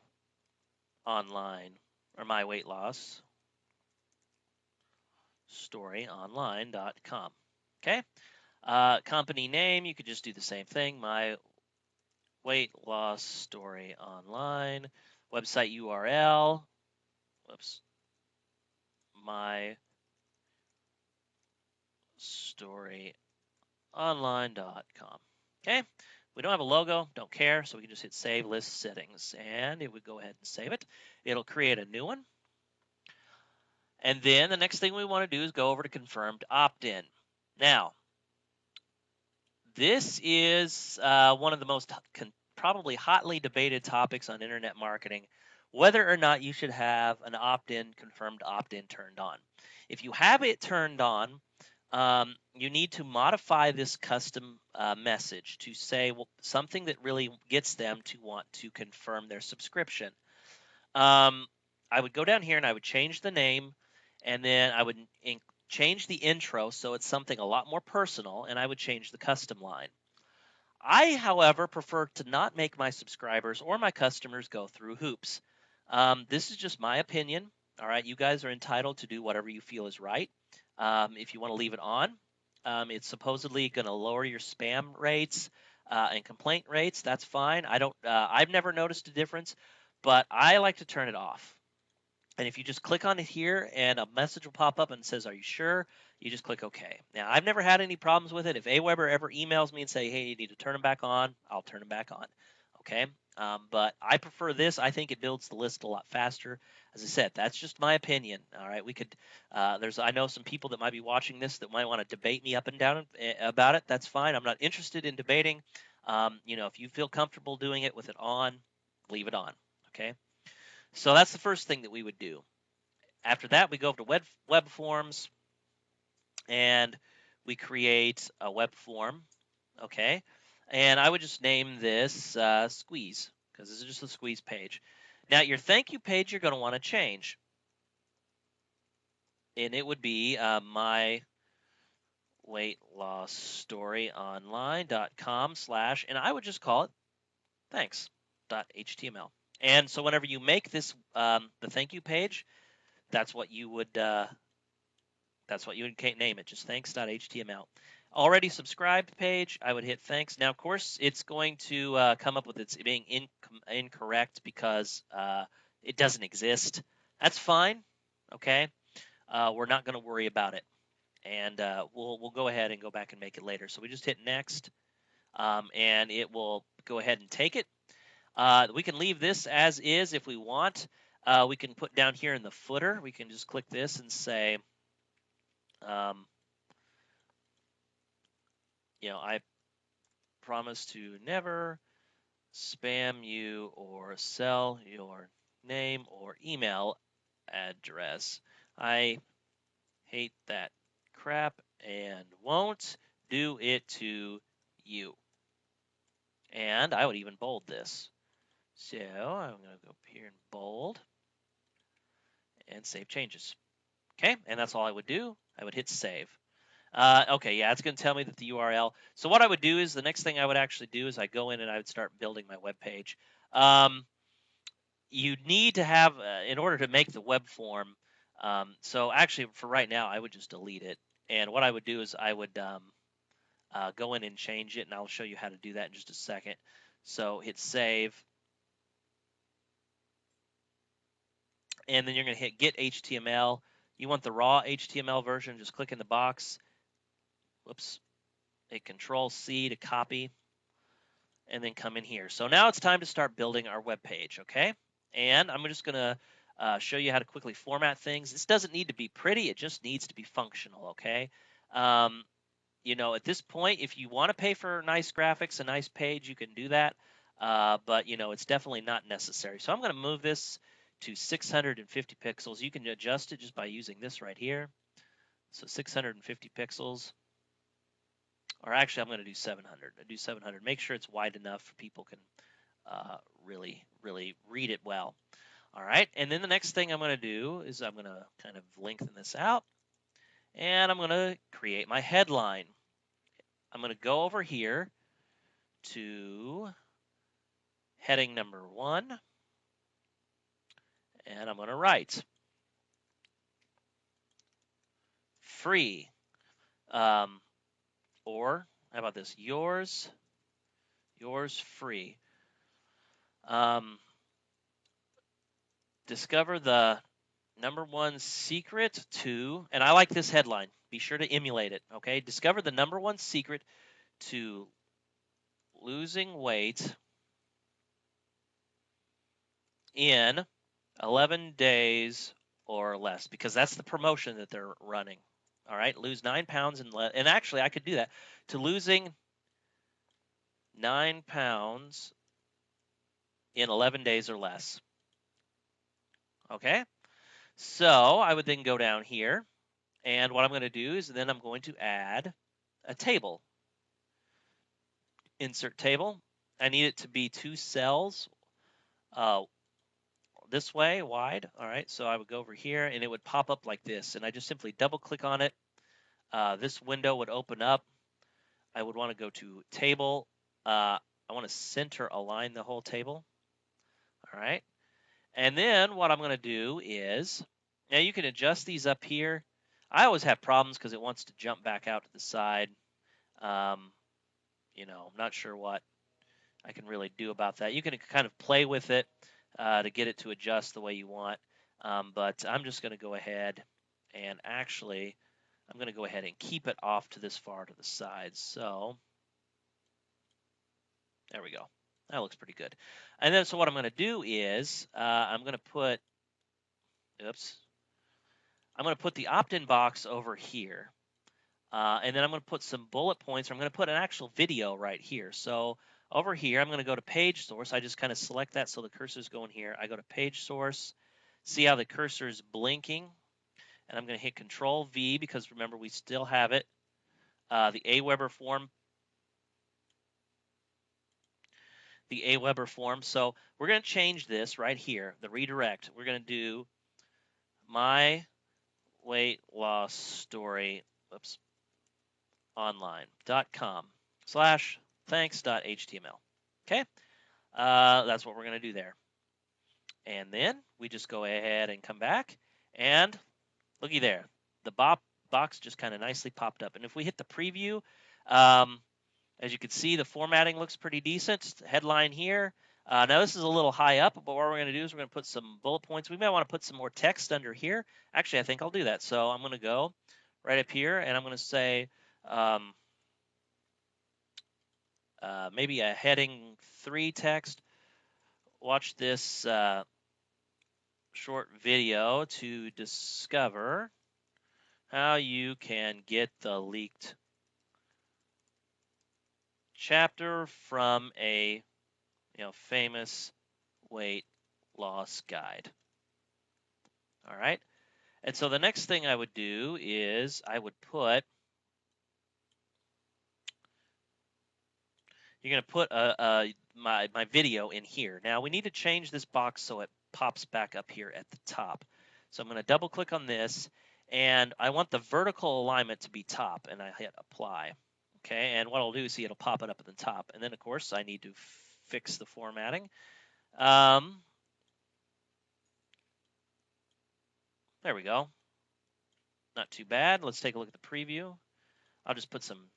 online or my weight loss story online.com. Okay. Company name, you could just do the same thing, my weight loss story online. Website URL, my story online.com. Okay. We don't have a logo, don't care, so we can just hit save list settings, and it would go ahead and save it. It'll create a new one. And then the next thing we want to do is go over to confirmed opt-in. Now, this is one of the most probably hotly debated topics on internet marketing. whether or not you should have an opt-in, confirmed opt-in turned on. If you have it turned on, you need to modify this custom message to say something that really gets them to want to confirm their subscription. I would go down here and I would change the name, and then I would change the intro so it's something a lot more personal, and I would change the custom line. I, however, prefer to not make my subscribers or my customers go through hoops. This is just my opinion. All right, you guys are entitled to do whatever you feel is right. If you want to leave it on, it's supposedly going to lower your spam rates and complaint rates. That's fine. I've never noticed a difference, but I like to turn it off. And if you just click on it here and a message will pop up and says, "Are you sure?" You just click OK. Now, I've never had any problems with it. If Aweber ever emails me and say, "Hey, you need to turn them back on," I'll turn them back on. Okay. But I prefer this. I think it builds the list a lot faster. As I said, that's just my opinion. All right. We could, I know some people that might be watching this that might want to debate me up and down about it. That's fine. I'm not interested in debating. If you feel comfortable doing it with it on, leave it on. Okay. So that's the first thing that we would do. After that, we go over to web forms, and we create a web form. Okay. And I would just name this Squeeze, because this is just a Squeeze page. Now, your thank you page you're going to want to change. And it would be my weight loss story online.com/ and I would just call it thanks.html. And so whenever you make this the thank you page, that's what you would name it, just thanks.html. Already subscribed page, I would hit thanks. Now, of course, it's going to come up with it being incorrect because it doesn't exist. That's fine. Okay, we're not going to worry about it, and we'll go ahead and go back and make it later. So we just hit next, and it will go ahead and take it. We can leave this as is if we want. We can put down here in the footer, we can just click this and say, I promise to never spam you or sell your name or email address. I hate that crap and won't do it to you. And I would even bold this. So I'm going to go up here and bold and save changes. Okay, and that's all I would do. I would hit save. Okay, yeah, it's going to tell me that the URL. So what I would do is the next thing I would actually do is I go in and I would start building my web page. You need to have, in order to make the web form, so actually for right now, I would just delete it. And what I would do is I would go in and change it, and I'll show you how to do that in just a second. So hit save. And then you're going to hit get HTML. You want the raw HTML version, just click in the box. Whoops. Hit Control-C to copy, and then come in here. So now it's time to start building our web page, okay? And I'm just going to show you how to quickly format things. This doesn't need to be pretty. It just needs to be functional, okay? At this point, if you want to pay for nice graphics, a nice page, you can do that. But, it's definitely not necessary. So I'm going to move this to 650 pixels. You can adjust it just by using this right here. So 650 pixels. Or actually, I'm going to do 700. I do 700. Make sure it's wide enough for people can really, really read it well. All right. And then the next thing I'm going to do is I'm going to kind of lengthen this out. And I'm going to create my headline. I'm going to go over here to heading number 1. And I'm going to write free. Or how about this? Yours free. Discover the #1 secret to, and I like this headline. Be sure to emulate it, okay? Discover the #1 secret to losing weight in 11 days or less, because that's the promotion that they're running. All right, lose 9 pounds and actually I could do that, to losing 9 pounds in 11 days or less. Okay, so I would then go down here, and what I'm going to do is then I'm going to add a table. Insert table. I need it to be 2 cells this way wide. All right, so I would go over here and it would pop up like this, and I just simply double click on it. This window would open up. I would want to go to table. I want to center align the whole table. All right, and then what I'm going to do is, now you can adjust these up here. I always have problems because it wants to jump back out to the side. Um, I'm not sure what I can really do about that. You can kind of play with it to get it to adjust the way you want. But I'm just going to go ahead and actually, I'm going to go ahead and keep it off to this far to the side. So there we go. That looks pretty good. And then, so what I'm going to do is I'm going to put, I'm going to put the opt-in box over here. And then I'm going to put some bullet points. I'm going to put an actual video right here. So over here, I'm going to go to page source. I just kind of select that so the cursor is going here. I go to page source. See how the cursor is blinking? And I'm going to hit Control V because remember, we still have it. The Aweber form. The Aweber form. So we're going to change this right here, the redirect. We're going to do my weight loss story. online.com/thanks.html. Okay, that's what we're going to do there. And then we just go ahead and come back, and looky there, the box just kind of nicely popped up. And if we hit the preview, as you can see, the formatting looks pretty decent. Headline here. Now this is a little high up, but what we're going to do is we're going to put some bullet points. We might want to put some more text under here. Actually, I think I'll do that. So I'm going to go right up here, and I'm going to say maybe a heading 3 text. Watch this short video to discover how you can get the leaked chapter from a famous weight loss guide. All right. And so the next thing I would do is I would put, you're going to put my video in here. Now we need to change this box so it pops back up here at the top. So I'm going to double click on this, and I want the vertical alignment to be top, and I hit apply. Okay, and what I'll do is see it'll pop it up at the top. And then of course I need to fix the formatting. There we go. Not too bad. Let's take a look at the preview. I'll just put some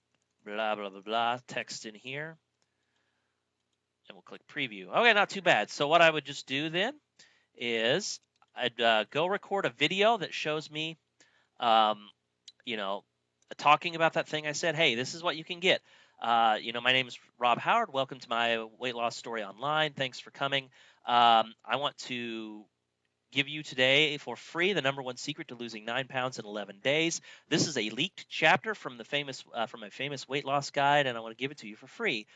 blah, blah, blah, blah text in here. And we'll click preview. Okay, not too bad. So what I would just do then is I'd go record a video that shows me, talking about that thing I said. Hey, this is what you can get. My name is Rob Howard. Welcome to my weight loss story online. Thanks for coming. I want to give you today for free the #1 secret to losing 9 pounds in 11 days. This is a leaked chapter from the famous from a famous weight loss guide, and I want to give it to you for free.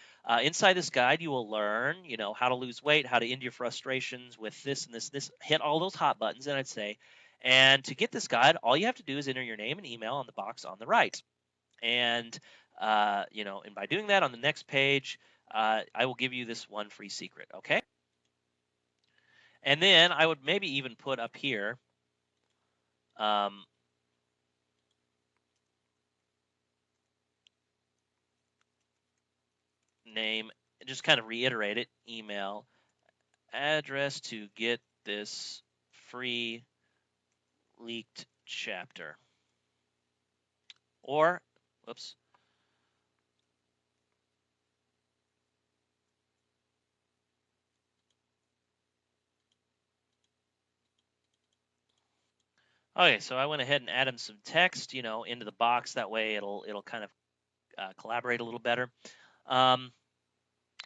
Inside this guide, you will learn, how to lose weight, how to end your frustrations with this and this. Hit all those hot buttons, and I'd say, and to get this guide, all you have to do is enter your name and email on the box on the right, and and by doing that on the next page, I will give you this one free secret. Okay. And then I would maybe even put up here, name, just kind of reiterate it, email, address to get this free leaked chapter. Or, whoops. Okay, so I went ahead and added some text, into the box. That way it'll kind of collaborate a little better. And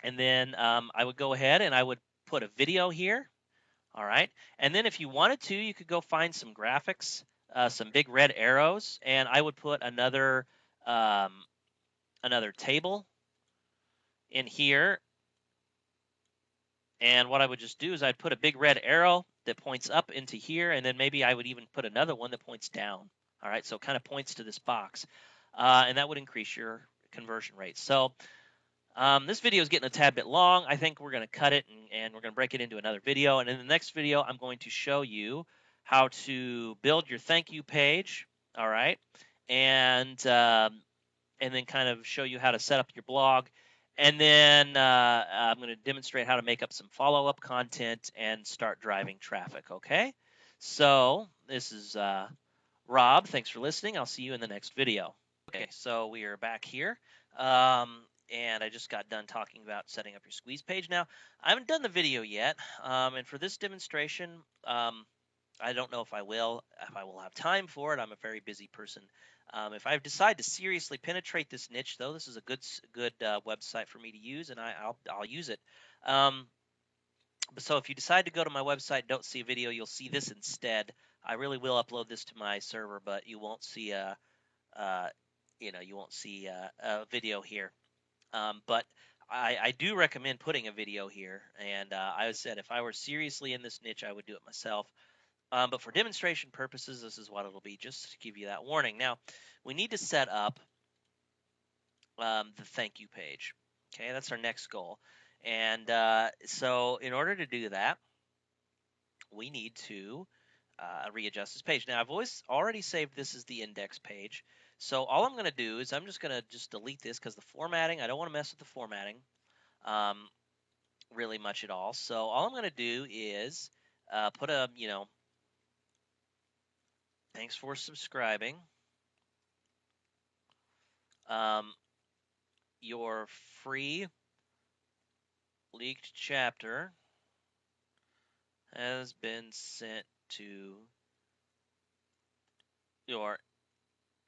then I would go ahead and I would put a video here. All right. And then if you wanted to, you could go find some graphics, some big red arrows, and I would put another table in here. And what I would just do is I'd put a big red arrow that points up into here, and then maybe I would even put another one that points down. All right, so it kind of points to this box, and that would increase your conversion rate. So this video is getting a tad bit long. I think we're going to cut it and we're going to break it into another video. And in the next video, I'm going to show you how to build your thank you page. All right, and then kind of show you how to set up your blog. And then I'm going to demonstrate how to make up some follow-up content and start driving traffic, okay? So this is Rob. Thanks for listening. I'll see you in the next video. Okay, so we are back here. And I just got done talking about setting up your squeeze page. Now, I haven't done the video yet. And for this demonstration, I don't know if I will have time for it. I'm a very busy person. If I decide to seriously penetrate this niche, though, this is a good website for me to use, and I'll use it. So if you decide to go to my website, don't see a video, you'll see this instead. I really will upload this to my server, but you won't see a video here. But I do recommend putting a video here, and I said if I were seriously in this niche, I would do it myself. But for demonstration purposes, this is what it'll be, just to give you that warning. Now, we need to set up the thank you page. Okay, that's our next goal. And so in order to do that, we need to readjust this page. Now, I've already saved this as the index page. So all I'm going to do is I'm just going to delete this because the formatting, I don't want to mess with the formatting really much at all. So all I'm going to do is put a, thanks for subscribing. Your free leaked chapter has been sent to your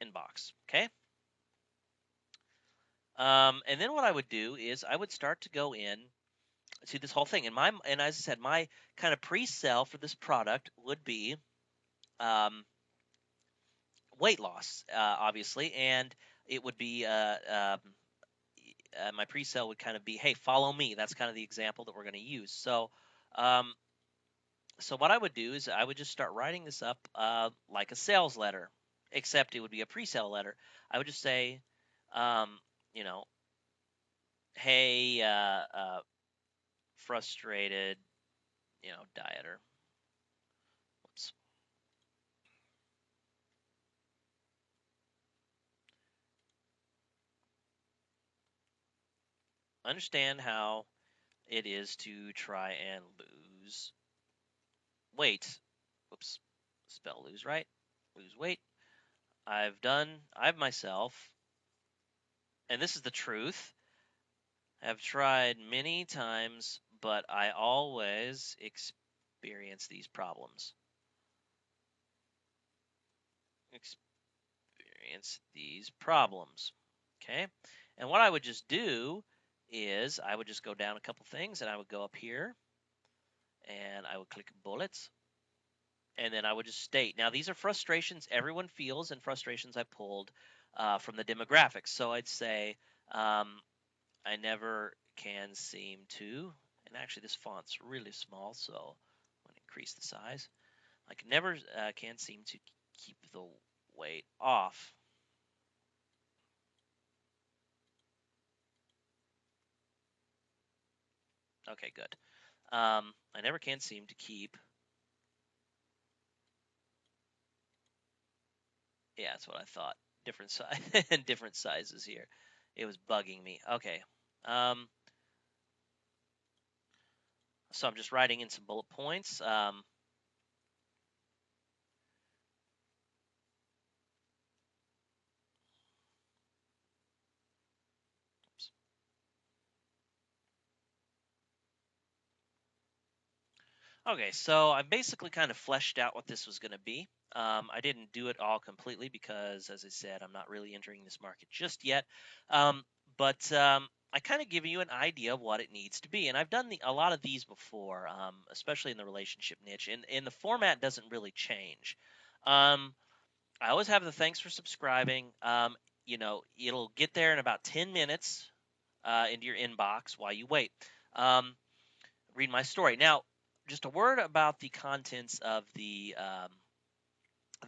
inbox. Okay. And then what I would do is I would start to go in to this whole thing. And as I said, my kind of pre-sale for this product would be weight loss, obviously, and it would be my pre-sale would kind of be, hey, follow me. That's kind of the example that we're going to use. So, so what I would do is I would just start writing this up like a sales letter, except it would be a pre-sale letter. I would just say, hey, frustrated, dieter. Whoops. Understand how it is to try and lose weight. Whoops. Spell lose right. Lose weight. I've myself, and this is the truth, have tried many times, but I always experience these problems. Okay? And what I would just do is I would just go down a couple things, and I would go up here, and I would click bullets, and then I would just state. Now, these are frustrations everyone feels and frustrations I pulled from the demographics. So I'd say, I never can seem to, and actually this font's really small, so I'm going to increase the size. I can never can seem to keep the weight off. Okay, good. I never can seem to keep. Yeah, that's what I thought. Different size and different sizes here. It was bugging me. Okay. So I'm just writing in some bullet points. Okay, so I basically kind of fleshed out what this was going to be. I didn't do it all completely because, as I said, I'm not really entering this market just yet. But I kind of give you an idea of what it needs to be. And I've done a lot of these before, especially in the relationship niche. And the format doesn't really change. I always have the thanks for subscribing. It'll get there in about 10 minutes into your inbox while you wait. Read my story. Now, just a word about the contents of the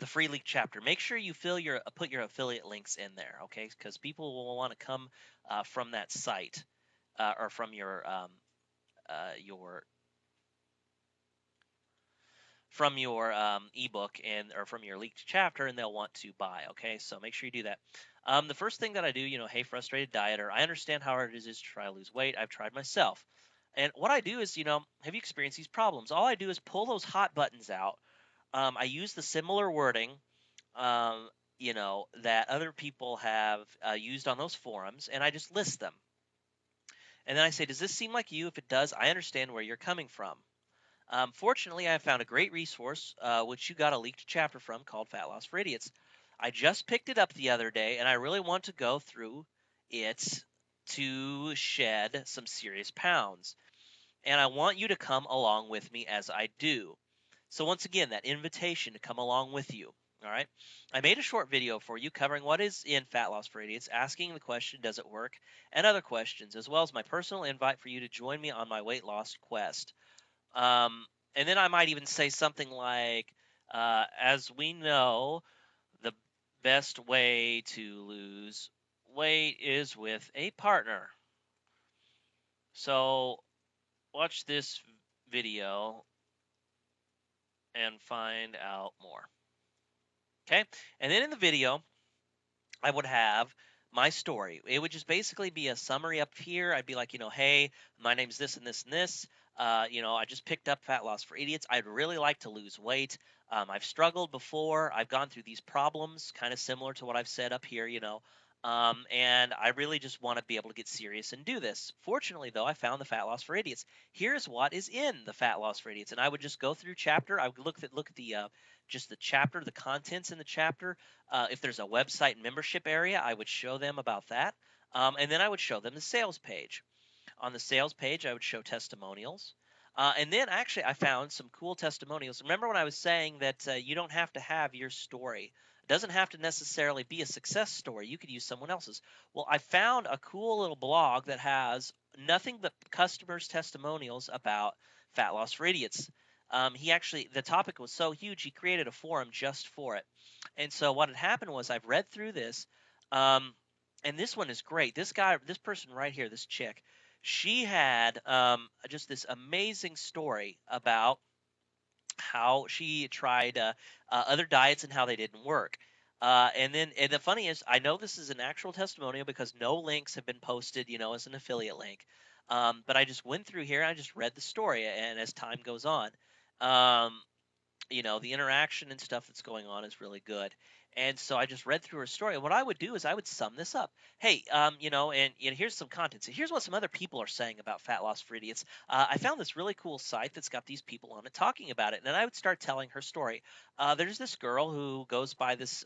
free league chapter. Make sure you put your affiliate links in there, okay? Because people will want to come from that site or from your ebook and or from your leaked chapter, and they'll want to buy. Okay, so make sure you do that. The first thing that I do, hey, frustrated dieter, I understand how hard it is to try to lose weight. I've tried myself, and what I do is, have you experienced these problems? All I do is pull those hot buttons out. I use the similar wording, um, that other people have used on those forums, and I just list them. And then I say, does this seem like you? If it does, I understand where you're coming from. Fortunately, I found a great resource, which you got a leaked chapter from, called Fat Loss for Idiots. I just picked it up the other day, and I really want to go through it to shed some serious pounds. And I want you to come along with me as I do. So once again, that invitation to come along with you. All right. I made a short video for you covering what is in Fat Loss for Idiots, asking the question, does it work, and other questions, as well as my personal invite for you to join me on my weight loss quest. And then I might even say something like, as we know, the best way to lose weight is with a partner. So watch this video and find out more. Okay? And then in the video, I would have my story. It would just basically be a summary up here. I'd be like, hey, my name's this and this and this. I just picked up Fat Loss for Idiots. I'd really like to lose weight. I've struggled before. I've gone through these problems, kind of similar to what I've said up here, and I really just want to be able to get serious and do this. Fortunately, though, I found the Fat Loss for Idiots. Here's what is in the Fat Loss for Idiots, and I would just go through chapter. I would look at the just the chapter, the contents in the chapter. If there's a website membership area, I would show them about that, and then I would show them the sales page. On the sales page, I would show testimonials. And then actually, I found some cool testimonials. Remember when I was saying that you don't have to have your story? It doesn't have to necessarily be a success story. You could use someone else's. Well, I found a cool little blog that has nothing but customers' testimonials about Fat Loss for Idiots. The topic was so huge, he created a forum just for it. And so what had happened was I've read through this, and this one is great. This person right here, this chick, she had just this amazing story about how she tried other diets and how they didn't work. And the funny is, I know this is an actual testimonial because no links have been posted, as an affiliate link. But I just went through here and I just read the story, and as time goes on, um, the interaction and stuff that's going on is really good. And so I just read through her story. And what I would do is I would sum this up. Hey, and here's some content. So here's what some other people are saying about Fat Loss for Idiots. I found this really cool site that's got these people on it talking about it. And then I would start telling her story. There's this girl who goes by this,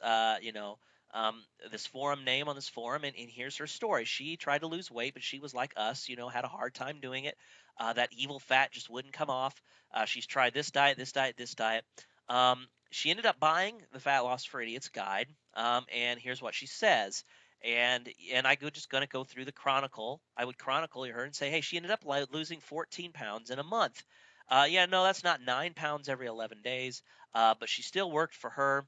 this forum name on this forum, and here's her story. She tried to lose weight, but she was like us, had a hard time doing it. That evil fat just wouldn't come off. She's tried this diet, this diet, this diet. She ended up buying the Fat Loss for Idiots guide, and here's what she says. And I just gonna go through the chronicle. I would chronicle her and say, hey, she ended up losing 14 pounds in a month. Yeah, no, that's not 9 pounds every 11 days, but she still worked for her.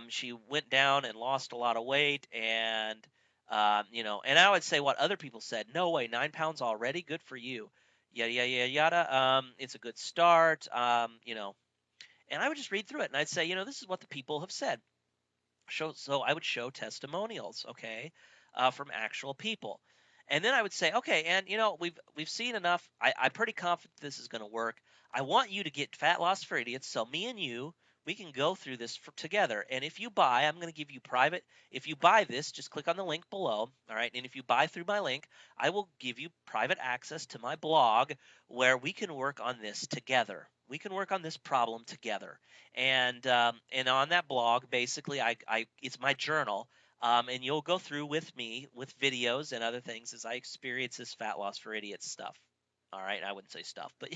She went down and lost a lot of weight, and and I would say what other people said. No way, 9 pounds already? Good for you. Yada yada yada yada. It's a good start. And I would just read through it and I'd say, this is what the people have said. So I would show testimonials, okay, from actual people. And then I would say, okay, and we've seen enough. I'm pretty confident this is going to work. I want you to get Fat Loss for Idiots, so me and you, we can go through this together. And if you buy, I'm going to give you private. If you buy this, just click on the link below, all right? And if you buy through my link, I will give you private access to my blog where we can work on this together. We can work on this problem together. And on that blog, basically, I it's my journal. And you'll go through with me with videos and other things as I experience this Fat Loss for Idiots stuff. All right, I wouldn't say stuff, but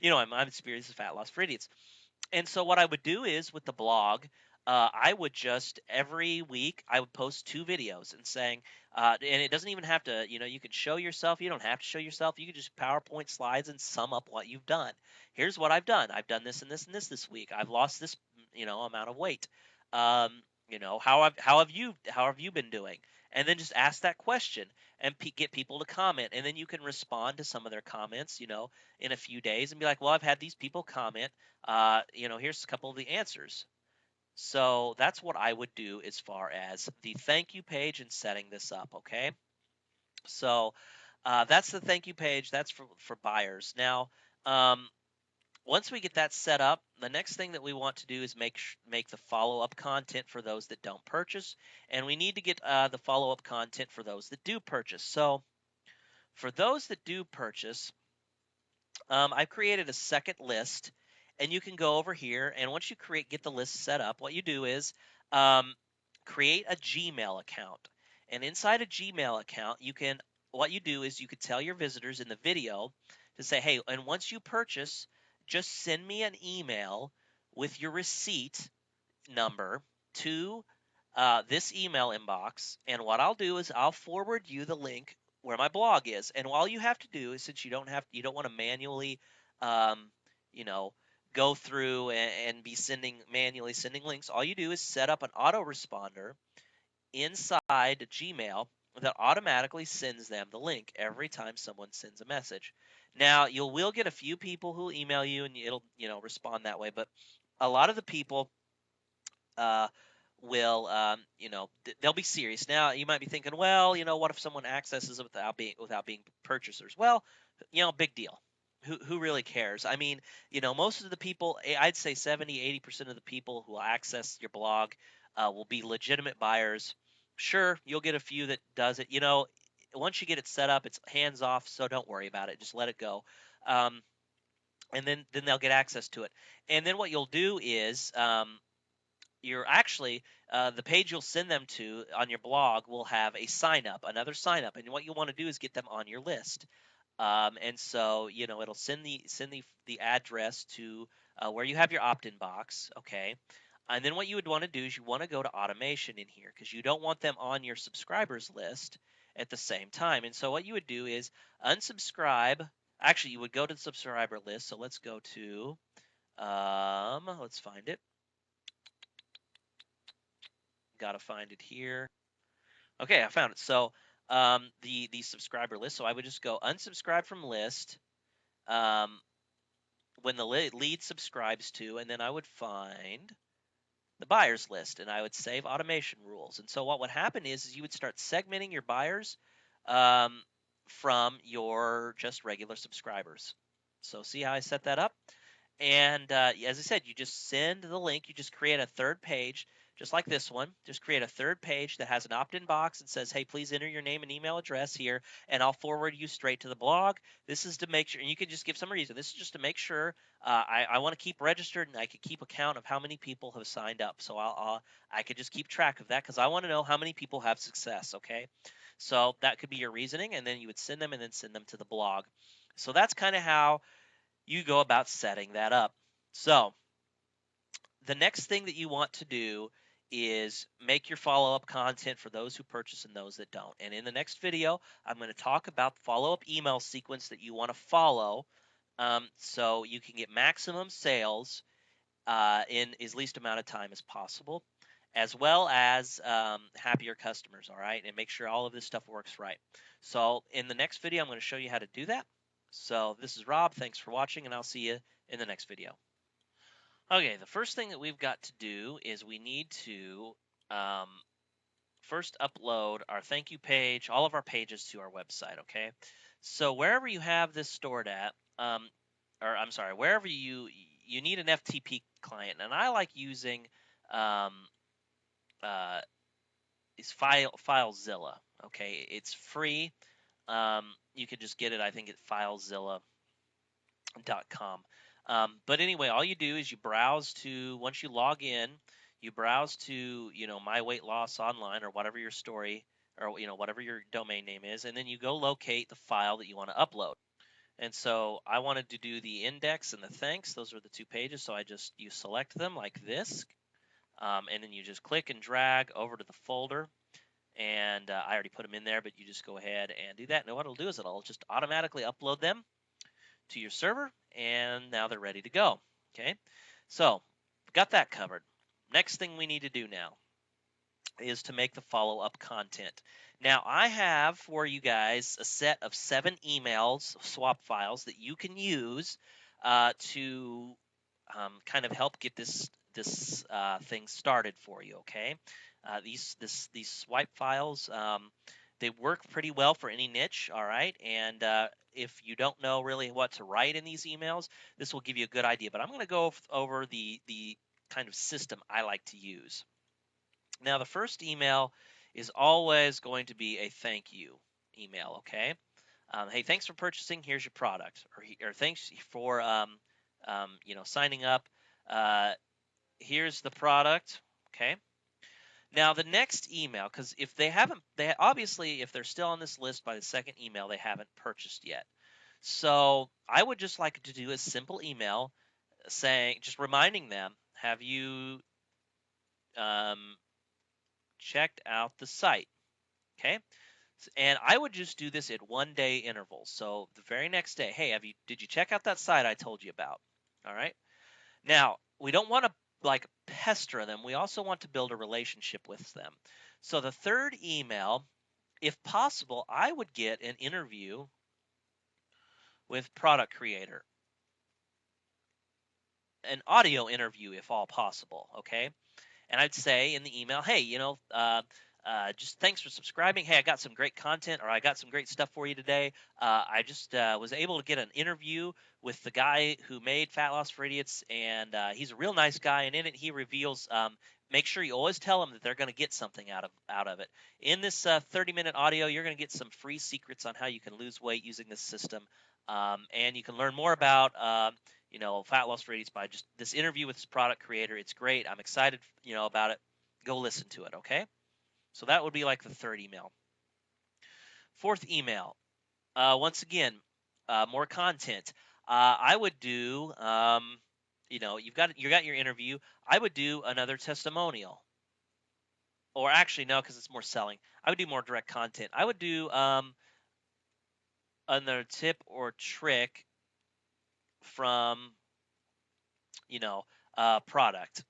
I'm experiencing Fat Loss for Idiots. And so what I would do is with the blog, I would just every week I would post 2 videos and saying, and it doesn't even have to, you can show yourself. You don't have to show yourself. You can just PowerPoint slides and sum up what you've done. Here's what I've done. I've done this and this and this week. I've lost this, amount of weight. Um, how have you been doing? And then just ask that question and get people to comment, and then you can respond to some of their comments, in a few days and be like, well, I've had these people comment. Here's a couple of the answers. So that's what I would do as far as the thank you page and setting this up. Okay. So that's the thank you page. That's for buyers. Now, um, once we get that set up, the next thing that we want to do is make the follow up content for those that don't purchase, and we need to get the follow up content for those that do purchase. So for those that do purchase, I've created a second list, and you can go over here. And once you get the list set up, what you do is um, create a Gmail account. And inside a Gmail account, what you do is you could tell your visitors in the video to say, hey, and once you purchase, just send me an email with your receipt number to this email inbox, and what I'll do is I'll forward you the link where my blog is. And all you have to do is, since you don't want to manually, um, you know, go through and be manually sending links, all you do is set up an autoresponder inside Gmail that automatically sends them the link every time someone sends a message. Now, you will get a few people who email you and it'll, respond that way, but a lot of the people uh, will, they'll be serious. Now, you might be thinking, well, what if someone accesses it without being purchasers? Well, big deal. Who really cares? I mean, most of the people, I'd say 70-80% of the people who will access your blog will be legitimate buyers. Sure, you'll get a few that does it. Once you get it set up, it's hands off, so don't worry about it. Just let it go. Um, and then they'll get access to it. And then what you'll do is you're actually the page you'll send them to on your blog will have another sign up, and what you want to do is get them on your list. And so it'll send the address to where you have your opt-in box. Okay. And then what you would want to do is you want to go to automation in here because you don't want them on your subscribers list at the same time. And so what you would do is unsubscribe. Actually, you would go to the subscriber list. So let's go to let's find it. Got to find it here. Okay, I found it. So the subscriber list. So I would just go unsubscribe from list when the lead subscribes to, and then I would find the buyers list, and I would save automation rules. And so what would happen is you would start segmenting your buyers um, from your just regular subscribers. So see how I set that up? And as I said, you just send the link. You just create a third page, just like this one. Just create a third page that has an opt-in box and says, hey, please enter your name and email address here, and I'll forward you straight to the blog. This is to make sure, and you can just give some reason. This is just to make sure I want to keep registered, and I can keep account of how many people have signed up. So I could just keep track of that because I want to know how many people have success, okay? So that could be your reasoning, and then you would send them and then send them to the blog. So that's kind of how you go about setting that up. So the next thing that you want to do is make your follow-up content for those who purchase and those that don't. And in the next video, I'm going to talk about the follow-up email sequence that you want to follow so you can get maximum sales in as least amount of time as possible, as well as happier customers, all right? And make sure all of this stuff works right. So in the next video, I'm going to show you how to do that. So this is Rob. Thanks for watching, and I'll see you in the next video. Okay, the first thing that we've got to do is we need to first upload our thank you page, all of our pages to our website, okay? So wherever you have this stored at, or I'm sorry, wherever you need an FTP client, and I like using is FileZilla, okay? It's free. You can just get it, I think, at FileZilla.com. But anyway, all you do is you browse to, once you log in, you browse to, My Weight Loss Online or whatever your story or, whatever your domain name is, and then you go locate the file that you want to upload. And so I wanted to do the index and the thanks. Those are the 2 pages, so you select them like this. And then you just click and drag over to the folder. And I already put them in there, but you just go ahead and do that. And what it'll do is it'll just automatically upload them to your server, and now they're ready to go. Okay, so got that covered. Next thing we need to do now is to make the follow-up content. Now, I have for you guys a set of 7 emails, swap files that you can use to kind of help get this thing started for you. Okay, these swipe files, they work pretty well for any niche. All right, and if you don't know really what to write in these emails, this will give you a good idea. But I'm going to go over the kind of system I like to use. Now, the first email is always going to be a thank you email. Okay, hey, thanks for purchasing. Here's your product, or thanks for signing up. Uh, Here's the product. Okay. Now the next email, because if they haven't, they obviously, if they're still on this list by the second email, they haven't purchased yet. So I would just like to do a simple email saying, just reminding them, have you um, checked out the site? Okay. And I would just do this at 1-day intervals. So the very next day, hey, did you check out that site I told you about? All right. Now, we don't want to like pester them. We also want to build a relationship with them. So the third email, if possible, I would get an interview with product creator, an audio interview if all possible. Okay. And I'd say in the email, hey, just thanks for subscribing. Hey, I got some great content, or I got some great stuff for you today. I just was able to get an interview with the guy who made Fat Loss for Idiots, and he's a real nice guy. And in it, he reveals. Make sure you always tell them that they're going to get something out of it. In this 30-minute audio, you're going to get some free secrets on how you can lose weight using this system, and you can learn more about Fat Loss for Idiots by just this interview with this product creator. It's great. I'm excited, about it. Go listen to it, okay? So that would be like the third email. Fourth email, once again, more content. I would do, you got your interview. I would do another testimonial, or actually no, because it's more selling. I would do more direct content. I would do another tip or trick from product.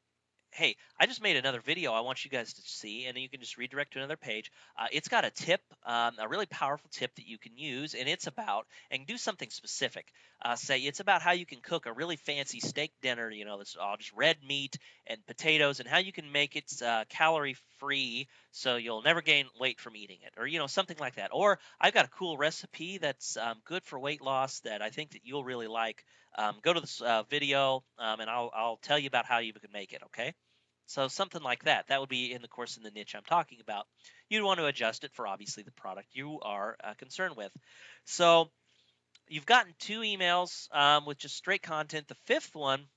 Hey, I just made another video I want you guys to see, and you can just redirect to another page. It's got a tip, a really powerful tip that you can use, and it's about, and do something specific. Say it's about how you can cook a really fancy steak dinner, that's all just red meat and potatoes, and how you can make it calorie free so you'll never gain weight from eating it, or something like that. Or I've got a cool recipe that's good for weight loss that I think that you'll really like. Go to this video, and I'll tell you about how you can make it. Okay. So something like that. That would be in the niche I'm talking about. You'd want to adjust it for obviously the product you are concerned with. So you've gotten 2 emails with just straight content. The fifth one,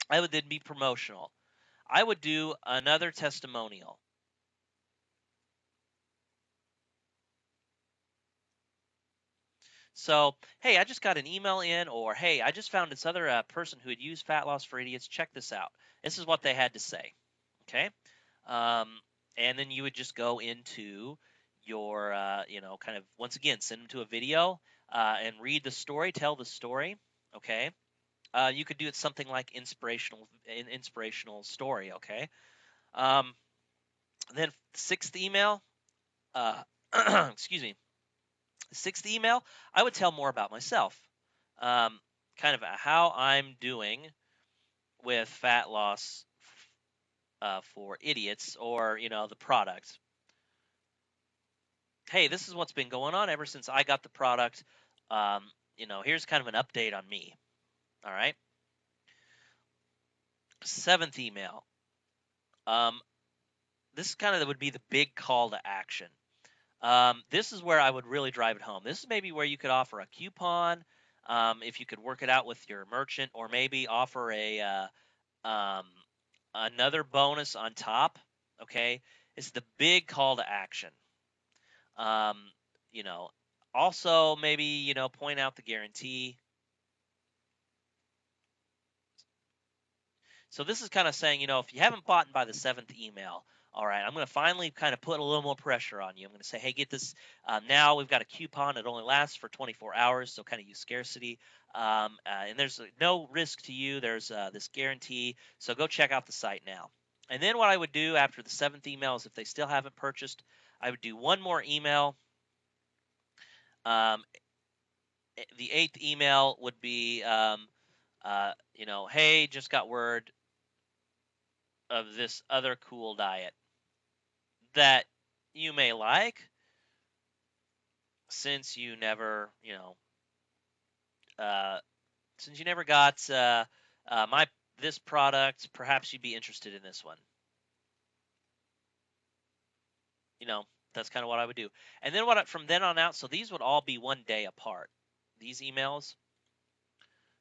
I would then be promotional. I would do another testimonial. So, hey, I just got an email in, or hey, I just found this other person who had used Fat Loss for Idiots. Check this out. This is what they had to say. Okay. Um, and then you would just go into your, kind of once again, send them to a video and read the story, tell the story. Okay. You could do it something like inspirational story. Okay. Um, then sixth email, uh, excuse me, sixth email, I would tell more about myself, um, kind of how I'm doing with fat loss for idiots, or the product. Hey, this is what's been going on ever since I got the product. Here's kind of an update on me. All right. Seventh email. This kind of would be the big call to action. This is where I would really drive it home. This is maybe where you could offer a coupon, if you could work it out with your merchant, or maybe offer another bonus on top. Okay, it's the big call to action. Um, you know, Also maybe point out the guarantee. So this is kind of saying, if you haven't bought by the 7th email, all right, I'm going to finally kind of put a little more pressure on you. I'm going to say, hey, get this. Now we've got a coupon. It only lasts for 24 hours, so kind of use scarcity. And there's no risk to you. There's this guarantee. So go check out the site now. And then what I would do after the 7th email is if they still haven't purchased, I would do one more email. The 8th email would be, hey, just got word of this other cool diet that you may like, since you never, since you never got this product, perhaps you'd be interested in this one. That's kind of what I would do. And then from then on out, so these would all be one day apart, these emails.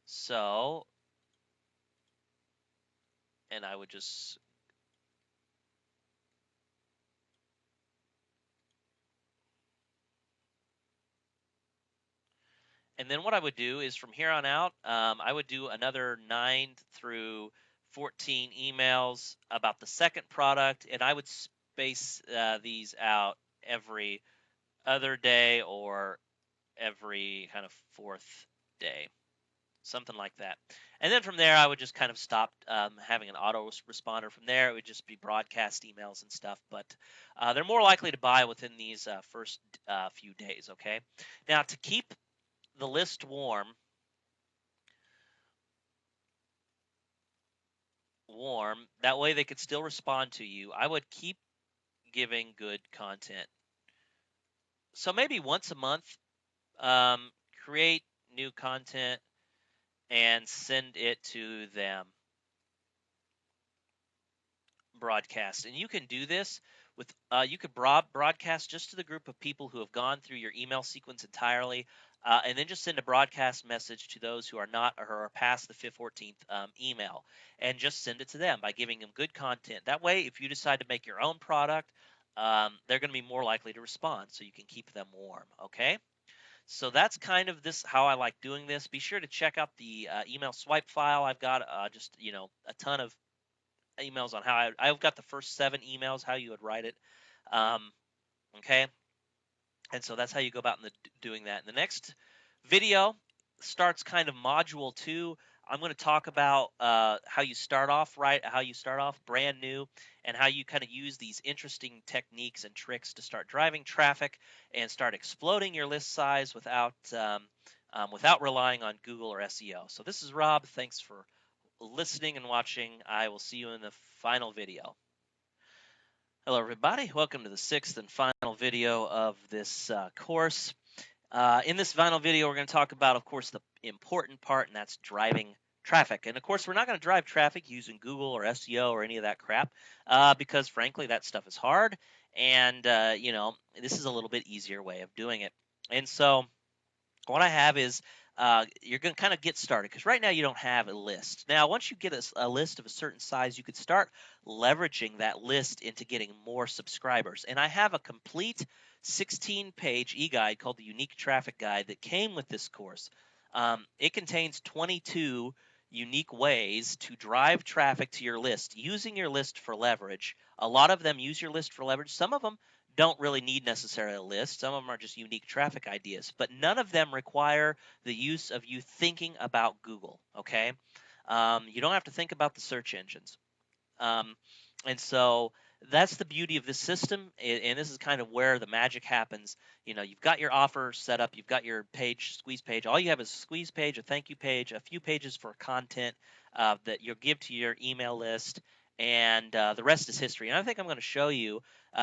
So, and I would just And then what I would do is from here on out, I would do another 9 through 14 emails about the second product, and I would space these out every other day or every kind of fourth day, something like that. And then from there, I would just kind of stop having an auto responder. From there, it would just be broadcast emails and stuff, but they're more likely to buy within these first few days, okay? Now, to keep the list warm, that way they could still respond to you, I would keep giving good content. So maybe once a month, create new content and send it to them. Broadcast. And you can do this with you could broadcast just to the group of people who have gone through your email sequence entirely, and then just send a broadcast message to those who are not or are past the 14th email, and just send it to them by giving them good content. That way, if you decide to make your own product, they're going to be more likely to respond, so you can keep them warm. Okay. So that's kind of how I like doing this. Be sure to check out the email swipe file. I've got just a ton of emails on how I've got the first 7 emails, how you would write it. Okay. And so that's how you go about doing that. In the next video starts kind of module 2. I'm going to talk about how you start off brand new, and how you kind of use these interesting techniques and tricks to start driving traffic and start exploding your list size without relying on Google or SEO. So this is Rob. Thanks for listening and watching. I will see you in the final video. Hello, everybody. Welcome to the 6th and final video of this course. In this final video, we're going to talk about, of course, the important part, and that's driving traffic. And, of course, we're not going to drive traffic using Google or SEO or any of that crap because, frankly, that stuff is hard. And, this is a little bit easier way of doing it. And so what I have is you're going to kind of get started, because right now you don't have a list. Now, once you get a list of a certain size, you could start leveraging that list into getting more subscribers. And I have a complete 16-page e-guide called the Unique Traffic Guide that came with this course. It contains 22 unique ways to drive traffic to your list using your list for leverage. A lot of them use your list for leverage. Some of them don't really need necessarily a list. Some of them are just unique traffic ideas, but none of them require the use of you thinking about Google, okay? You don't have to think about the search engines. And so that's the beauty of this system, and this is kind of where the magic happens. You've got your offer set up, you've got your squeeze page. All you have is a squeeze page, a thank you page, a few pages for content that you'll give to your email list, and the rest is history. And I think I'm going to show you.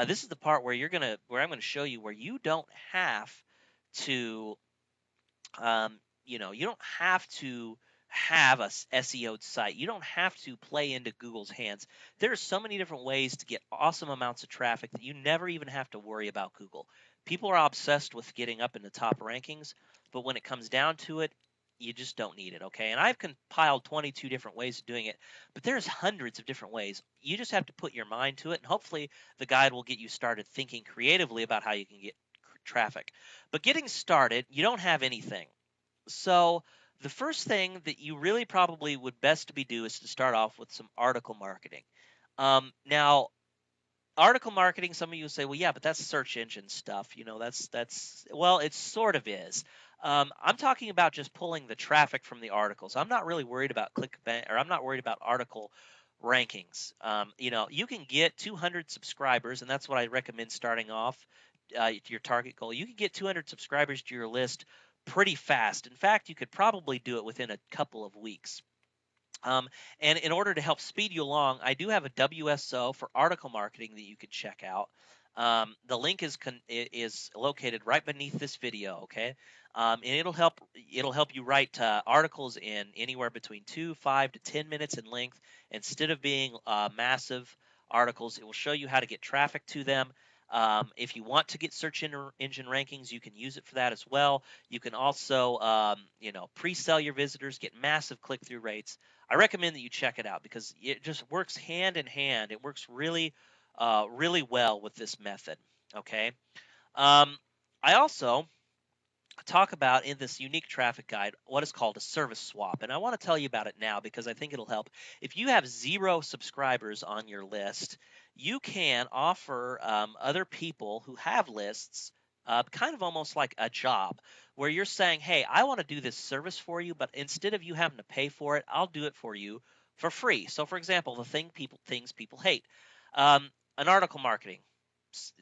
This is the part where I'm going to show you where you don't have to, you don't have to have a SEO'd site. You don't have to play into Google's hands. There are so many different ways to get awesome amounts of traffic that you never even have to worry about Google. People are obsessed with getting up in the top rankings, but when it comes down to it, you just don't need it, okay? And I've compiled 22 different ways of doing it, but there's hundreds of different ways. You just have to put your mind to it, and hopefully the guide will get you started thinking creatively about how you can get traffic. But getting started, you don't have anything. So The first thing that you really probably would best to be do is to start off with some article marketing. Now, article marketing, some of you say, well, yeah, but that's search engine stuff. That's well, it sort of is. I'm talking about just pulling the traffic from the articles. I'm not really worried about ClickBank, or I'm not worried about article rankings. You can get 200 subscribers, and that's what I recommend starting off. Your target goal. You can get 200 subscribers to your list pretty fast. In fact, you could probably do it within a couple of weeks. Um, and in order to help speed you along, I do have a WSO for article marketing that you can check out. The link is located right beneath this video. Okay, and it'll help you write articles in anywhere between 5 to 10 minutes in length. Instead of being massive articles, it will show you how to get traffic to them. If you want to get search engine rankings, you can use it for that as well. You can also, pre-sell your visitors, get massive click-through rates. I recommend that you check it out because it just works hand in hand. It works really well with this method. Okay. I also talk about in this unique traffic guide what is called a service swap, and I want to tell you about it now because I think it'll help. If you have 0 subscribers on your list, you can offer other people who have lists kind of almost like a job, where you're saying, hey, I want to do this service for you, but instead of you having to pay for it, I'll do it for you for free. So for example, the things people hate, an article marketing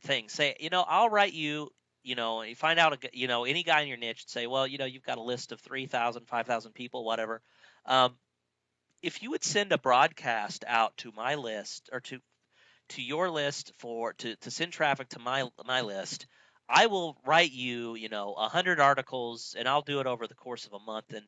thing. Say, I'll write you, you find out, any guy in your niche and say, well, you've got a list of 3,000, 5,000 people, whatever. Um, if you would send a broadcast out to my list, or to your list, to send traffic to my list, I will write you, 100 articles, and I'll do it over the course of a month, and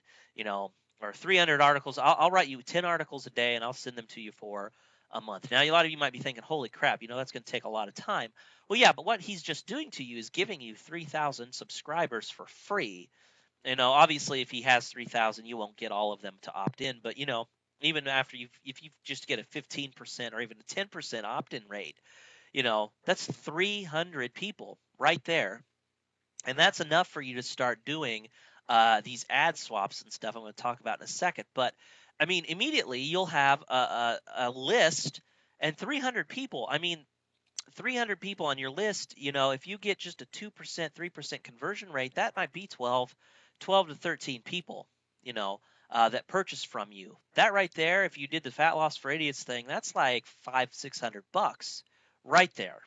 or 300 articles. I'll write you 10 articles a day, and I'll send them to you for a month. Now, a lot of you might be thinking, holy crap, that's going to take a lot of time. Well, yeah, but what he's just doing to you is giving you 3,000 subscribers for free. Obviously, if he has 3,000, you won't get all of them to opt in, but even after if you just get a 15% or even a 10% opt-in rate, that's 300 people right there, and that's enough for you to start doing these ad swaps and stuff I'm going to talk about in a second. But I mean, immediately you'll have a list, and 300 people. I mean, 300 people on your list, if you get just a 2%, 3% conversion rate, that might be 12 to 13 people, that purchase from you. That right there, if you did the Fat Loss for Idiots thing, that's like $500-600 right there.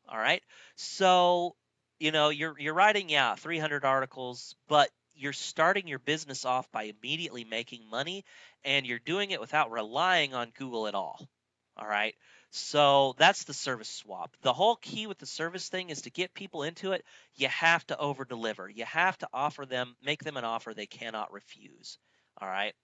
All right. So, you're writing, 300 articles, but you're starting your business off by immediately making money, and you're doing it without relying on Google at all. All right. So that's the service swap. The whole key with the service thing is to get people into it. You have to over deliver. You have to make them an offer they cannot refuse. All right.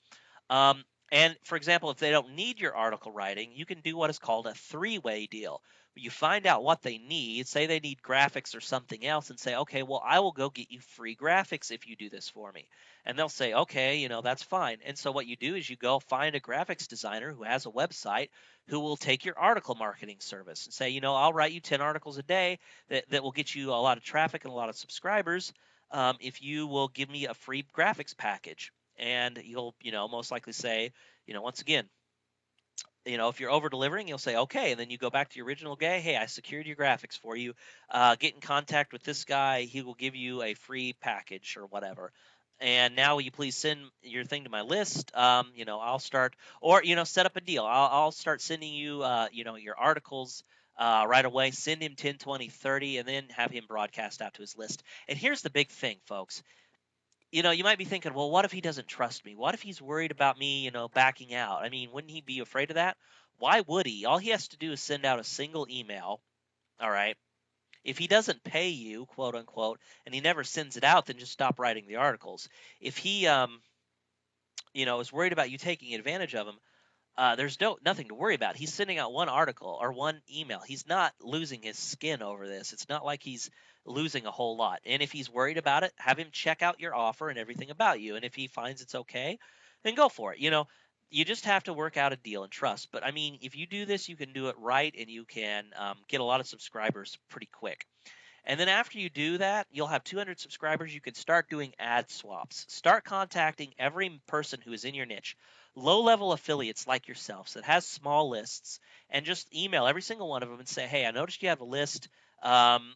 And for example, if they don't need your article writing, you can do what is called a 3-way deal. You find out what they need, say they need graphics or something else, and say, okay, well, I will go get you free graphics if you do this for me. And they'll say, okay, that's fine. And so what you do is you go find a graphics designer who has a website who will take your article marketing service and say, I'll write you 10 articles a day that will get you a lot of traffic and a lot of subscribers, if you will give me a free graphics package. And you'll, most likely say, once again, if you're over delivering, you'll say, okay. And then you go back to your original guy. Hey, I secured your graphics for you. Get in contact with this guy. He will give you a free package or whatever. And now will you please send your thing to my list? I'll start, or, set up a deal. I'll start sending you, your articles right away. Send him 10, 20, 30, and then have him broadcast out to his list. And here's the big thing, folks. You might be thinking, well, what if he doesn't trust me? What if he's worried about me, backing out? I mean, wouldn't he be afraid of that? Why would he? All he has to do is send out a single email. All right. If he doesn't pay you, quote unquote, and he never sends it out, then just stop writing the articles. If he, is worried about you taking advantage of him, there's nothing to worry about. He's sending out one article or one email. He's not losing his skin over this. It's not like he's losing a whole lot. And if he's worried about it, have him check out your offer and everything about you. And if he finds it's okay, then go for it. You just have to work out a deal and trust. But I mean, if you do this, you can do it right, and you can get a lot of subscribers pretty quick. And then after you do that, you'll have 200 subscribers. You can start doing ad swaps. Start contacting every person who is in your niche, low-level affiliates like yourselves that has small lists, and just email every single one of them and say, "Hey, I noticed you have a list." Um,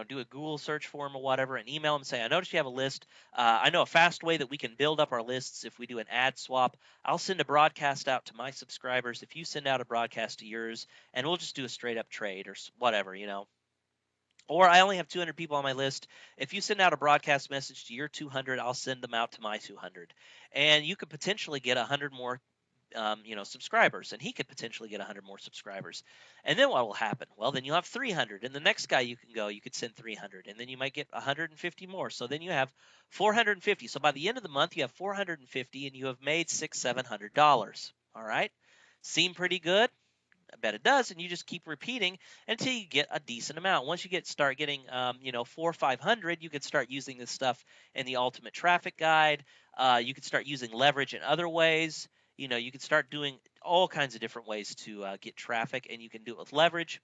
do a Google search for them or whatever, and email them and say, "I noticed you have a list. I know a fast way that we can build up our lists if we do an ad swap. I'll send a broadcast out to my subscribers if you send out a broadcast to yours, and we'll just do a straight up trade or whatever. Or I only have 200 people on my list. If you send out a broadcast message to your 200, I'll send them out to my 200." And you could potentially get 100 more subscribers, and he could potentially get 100 more subscribers. And then what will happen? Well, then you'll have 300, and the next guy you could send 300, and then you might get 150 more. So then you have 450. So by the end of the month, you have 450, and you have made $700. All right, seem pretty good? I bet it does, and you just keep repeating until you get a decent amount. Once you start getting, 400 or 500, you could start using this stuff in the Ultimate Traffic Guide. You could start using leverage in other ways. You could start doing all kinds of different ways to get traffic, and you can do it with leverage.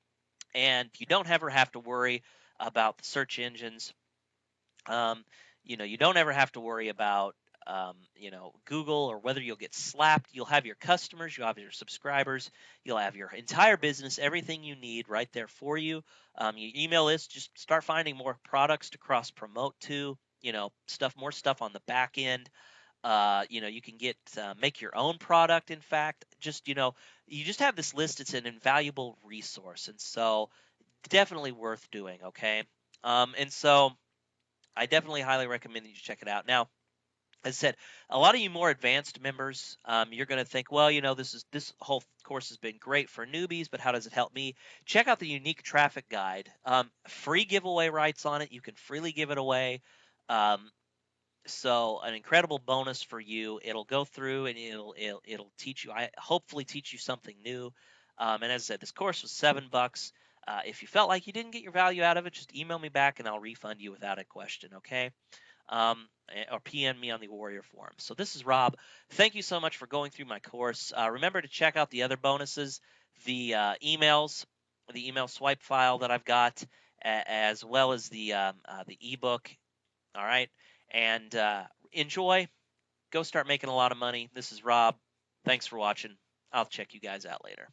And you don't ever have to worry about the search engines. Um, you don't ever have to worry about Google or whether you'll get slapped. You'll have your customers, you'll have your subscribers, you'll have your entire business, everything you need right there for you. Your email list, just start finding more products to cross promote to. More stuff on the back end. You can make your own product. In fact, you just have this list. It's an invaluable resource, and so definitely worth doing. Okay, and so I definitely highly recommend that you check it out. Now, as I said, a lot of you more advanced members, you're going to think, well, this whole course has been great for newbies, but how does it help me? Check out the Unique Traffic Guide. Free giveaway rights on it. You can freely give it away. So an incredible bonus for you. It'll go through and it'll teach you. I hopefully teach you something new. And as I said, this course was $7. If you felt like you didn't get your value out of it, just email me back and I'll refund you without a question. Okay. Or PM me on the Warrior Forum. So this is Rob. Thank you so much for going through my course. Remember to check out the other bonuses, the emails, the email swipe file that I've got, as well as the ebook. All right, and enjoy. Go start making a lot of money. This is Rob. Thanks for watching. I'll check you guys out later.